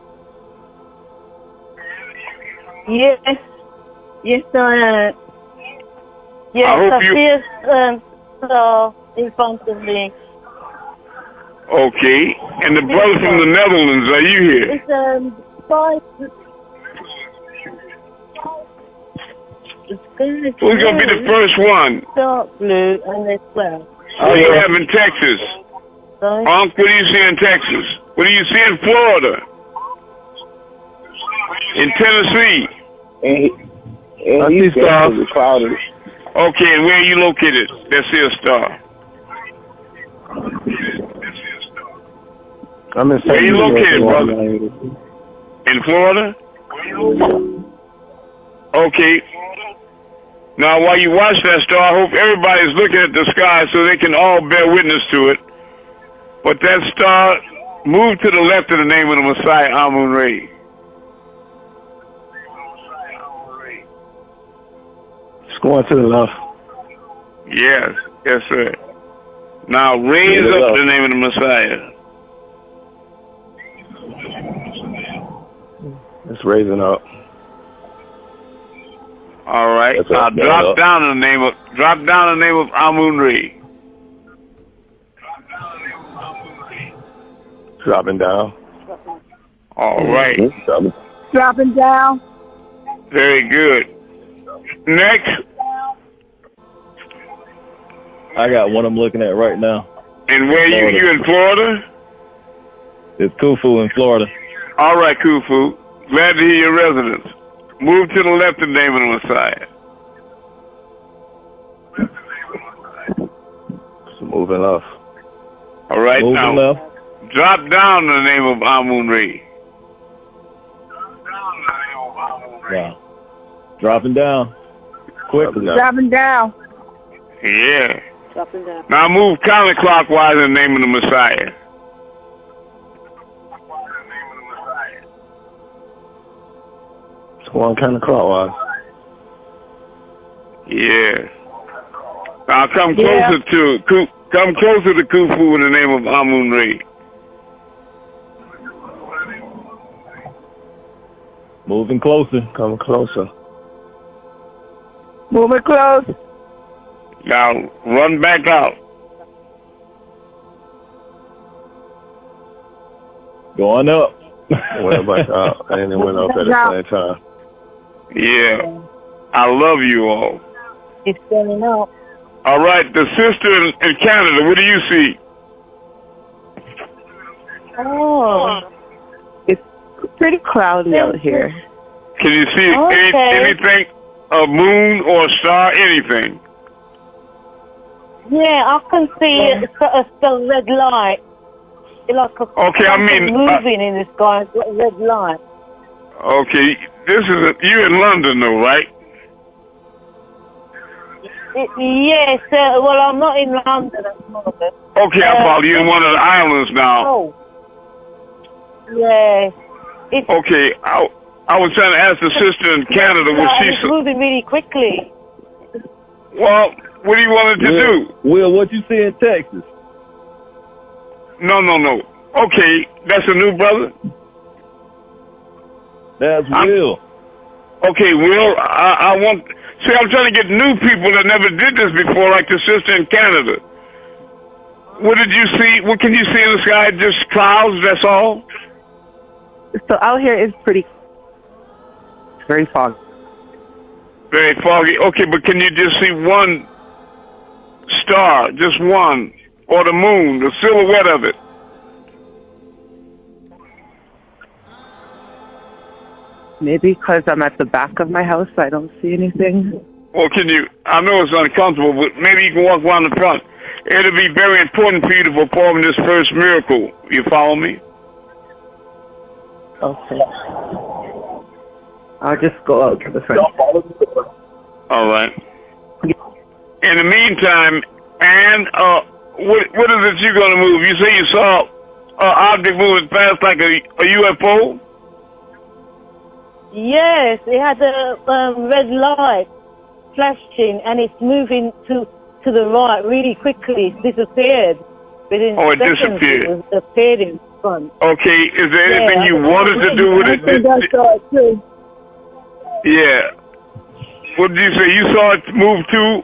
[SPEAKER 12] Yes. Yes, I yes,
[SPEAKER 1] I hope
[SPEAKER 12] you so in front of me.
[SPEAKER 1] Okay. And the brother from the Netherlands, are you here?
[SPEAKER 12] It's five.
[SPEAKER 1] Who's gonna be the first one?
[SPEAKER 12] Dark blue and it's black.
[SPEAKER 1] What do you have in Texas?
[SPEAKER 12] Sorry?
[SPEAKER 1] Unc, what do you see in Texas? What do you see in Florida? In Tennessee?
[SPEAKER 5] I see stars. Cloudy.
[SPEAKER 1] Okay, and where are you located? That's your star.
[SPEAKER 5] I'm in
[SPEAKER 1] Where are you located, brother? In Florida? Okay. Now, while you watch that star, I hope everybody's looking at the sky so they can all bear witness to it. But that star moved to the left of the name of the Messiah, Amun-Rayay.
[SPEAKER 5] It's going to the left.
[SPEAKER 1] Yes, yes, sir. Now raise up the name of the Messiah.
[SPEAKER 5] It's raising up.
[SPEAKER 1] All right. Now drop down the name of Amun-Rayay.
[SPEAKER 5] Dropping down.
[SPEAKER 1] All right.
[SPEAKER 8] Dropping down.
[SPEAKER 1] Very good. Next.
[SPEAKER 13] I got one I'm looking at right now.
[SPEAKER 1] And where you in Florida?
[SPEAKER 13] It's Khufu in Florida.
[SPEAKER 1] All right, Khufu. Glad to hear your residence. Move to the left in the name of the Messiah.
[SPEAKER 13] So moving left.
[SPEAKER 1] All right,
[SPEAKER 13] moving
[SPEAKER 1] now
[SPEAKER 13] left.
[SPEAKER 1] drop down in the name of Amun-Rayay.
[SPEAKER 13] Yeah. Dropping down. Quickly.
[SPEAKER 8] Dropping down.
[SPEAKER 1] Yeah.
[SPEAKER 8] Dropping down.
[SPEAKER 1] Now move counterclockwise in the name of the Messiah.
[SPEAKER 13] It's going counterclockwise.
[SPEAKER 1] Yeah. Now come closer to Khufu in the name of Amun-Rayay.
[SPEAKER 13] Moving closer. Coming closer.
[SPEAKER 8] Moving close.
[SPEAKER 1] Now run back out.
[SPEAKER 13] Going up. Went back out. And it went up at the same time.
[SPEAKER 1] Yeah. I love you all.
[SPEAKER 12] It's going up.
[SPEAKER 1] All right, the sister in Canada, what do you see?
[SPEAKER 6] Oh. It's pretty cloudy out here.
[SPEAKER 1] Can you see anything? A moon or a star, anything?
[SPEAKER 12] Yeah, I can see a red light. Like moving in the sky, it's got a red light.
[SPEAKER 1] Okay, you're in London though, right?
[SPEAKER 12] Yes, well, I'm not in London at the moment.
[SPEAKER 1] Okay, I follow you in one of the islands now.
[SPEAKER 12] Oh. Yeah.
[SPEAKER 1] Okay, I was trying to ask the sister in Canada,
[SPEAKER 12] it's moving really quickly.
[SPEAKER 1] Well, what do you want it to do?
[SPEAKER 13] Will, what you see in Texas?
[SPEAKER 1] No. Okay, that's a new brother?
[SPEAKER 13] That's Will.
[SPEAKER 1] Okay, Will, I'm trying to get new people that never did this before, like the sister in Canada. What did you see? What can you see in the sky? Just clouds, that's all?
[SPEAKER 6] So out here it's very foggy.
[SPEAKER 1] Very foggy. Okay, but can you just see one star, just one, or the moon, the silhouette of it?
[SPEAKER 6] Maybe because I'm at the back of my house, I don't see anything.
[SPEAKER 1] Well, I know it's uncomfortable, but maybe you can walk around the front. It'll be very important for you to perform this first miracle. You follow me?
[SPEAKER 6] Okay. I'll just go out to the front.
[SPEAKER 1] All right. In the meantime, and what is it you're going to move? You say you saw an object moving fast like a UFO?
[SPEAKER 12] Yes, it had a red light flashing, and it's moving to the right really quickly. It disappeared. Within
[SPEAKER 1] it
[SPEAKER 12] seconds,
[SPEAKER 1] disappeared.
[SPEAKER 12] It appeared in front.
[SPEAKER 1] Okay, is there anything you wanted to do with it?
[SPEAKER 12] I think I saw it too.
[SPEAKER 1] Yeah. What did you say? You saw it move too?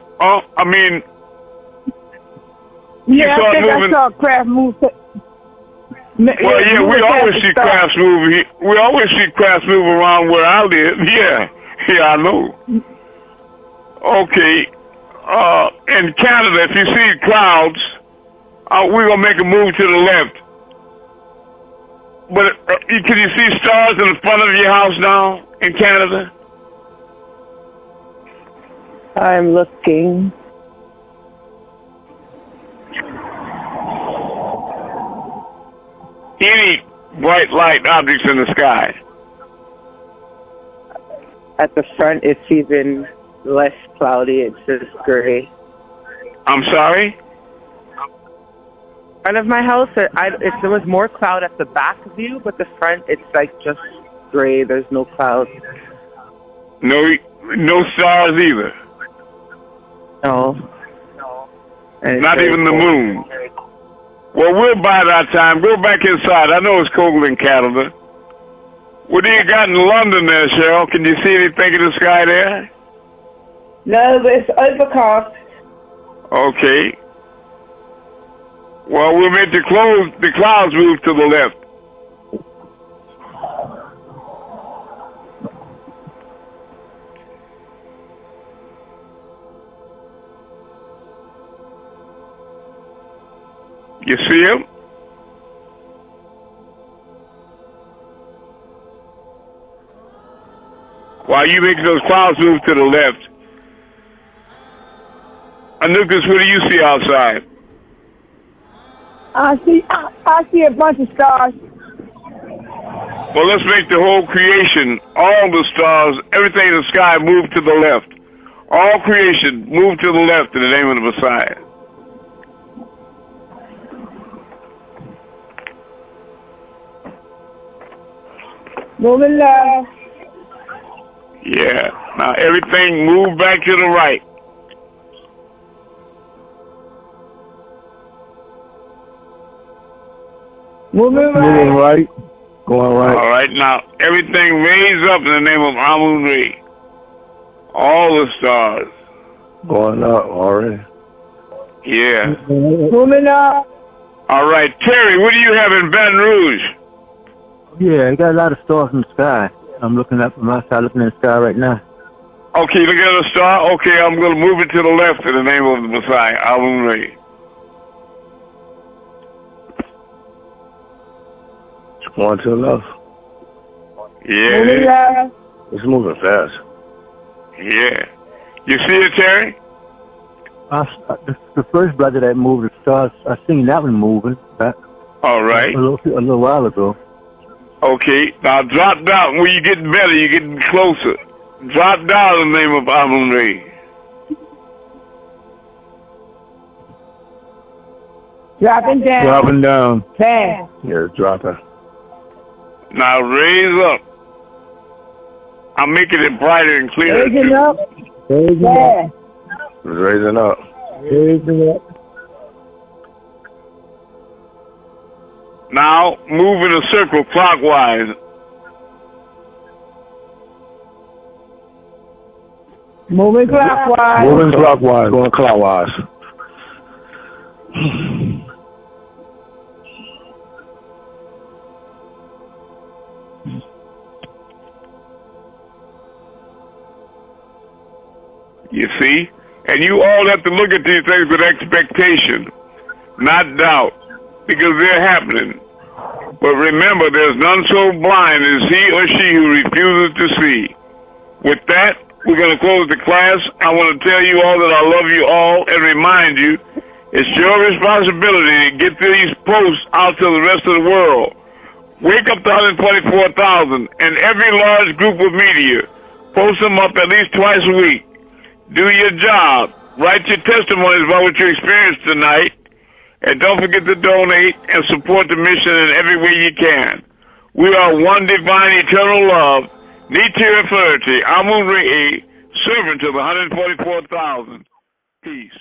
[SPEAKER 8] Yeah, I think I saw a craft move.
[SPEAKER 1] Well, yeah, we always see crafts move. We always see crafts move around where I live. Yeah, I know. Okay. In Canada, if you see clouds, we're gonna make a move to the left. But can you see stars in the front of your house now in Canada?
[SPEAKER 6] I'm looking.
[SPEAKER 1] Any bright light objects in the sky?
[SPEAKER 6] At the front, it's even less cloudy. It's just gray.
[SPEAKER 1] I'm sorry?
[SPEAKER 6] Front of my house, there was more cloud at the back view, but the front, it's like just gray. There's no clouds.
[SPEAKER 1] No stars either?
[SPEAKER 6] No.
[SPEAKER 1] Not even the moon? Well, we'll bide our time. Go back inside. I know it's cold in Canada. What do you got in London there, Cheryl? Can you see anything in the sky there?
[SPEAKER 3] No, but it's overcast.
[SPEAKER 1] Okay. Well, we'll make the clouds move to the left. You see him? While you make those clouds move to the left. Anukas, what do you see outside?
[SPEAKER 14] I see a bunch of stars.
[SPEAKER 1] Well, let's make the whole creation, all the stars, everything in the sky move to the left. All creation move to the left in the name of the Messiah.
[SPEAKER 14] Moving left.
[SPEAKER 1] Yeah. Now everything move back to the right.
[SPEAKER 14] Moving right.
[SPEAKER 13] Moving right. Going right.
[SPEAKER 1] All right. Now everything raise up in the name of Amun-Rayay. All the stars.
[SPEAKER 13] Going up already.
[SPEAKER 1] Yeah.
[SPEAKER 14] Moving up.
[SPEAKER 1] All right. Terry, what do you have in Baton Rouge?
[SPEAKER 2] Yeah, I got a lot of stars in the sky. I'm looking up from outside, looking at the sky right now.
[SPEAKER 1] Okay, look at the star. Okay, I'm going to move it to the left in the name of the Messiah, Amun-Rayay.
[SPEAKER 13] It's going to the left.
[SPEAKER 1] Yeah.
[SPEAKER 14] Moving left.
[SPEAKER 13] It's moving fast.
[SPEAKER 1] Yeah. You see it, Terry?
[SPEAKER 2] The first brother that moved the stars, I seen that one moving back
[SPEAKER 1] All right.
[SPEAKER 2] a little while ago.
[SPEAKER 1] Okay, now drop down. When you're getting better, you're getting closer. Drop down in the name of Amun-Rayay.
[SPEAKER 14] Dropping down.
[SPEAKER 13] Dropping down.
[SPEAKER 14] Fast.
[SPEAKER 13] Yeah, it's dropping.
[SPEAKER 1] Now raise up. I'm making it brighter and clearer.
[SPEAKER 14] Raising up.
[SPEAKER 13] Raising
[SPEAKER 14] Yeah.
[SPEAKER 13] up. It's raising up.
[SPEAKER 14] Raising up.
[SPEAKER 1] Now move in a circle clockwise.
[SPEAKER 14] Moving clockwise.
[SPEAKER 13] Moving clockwise. Going clockwise.
[SPEAKER 1] You see? And you all have to look at these things with expectation, not doubt, because they're happening. But remember, there's none so blind as he or she who refuses to see. With that, we're going to close the class. I want to tell you all that I love you all and remind you it's your responsibility to get these posts out to the rest of the world. Wake up the 124,000 and every large group of media. Post them up at least twice a week. Do your job. Write your testimonies about what you experienced tonight. And don't forget to donate and support the mission in every way you can. We are one divine eternal love. Nitya Authority, Amun-Rayay, servant to the 144,000. Peace.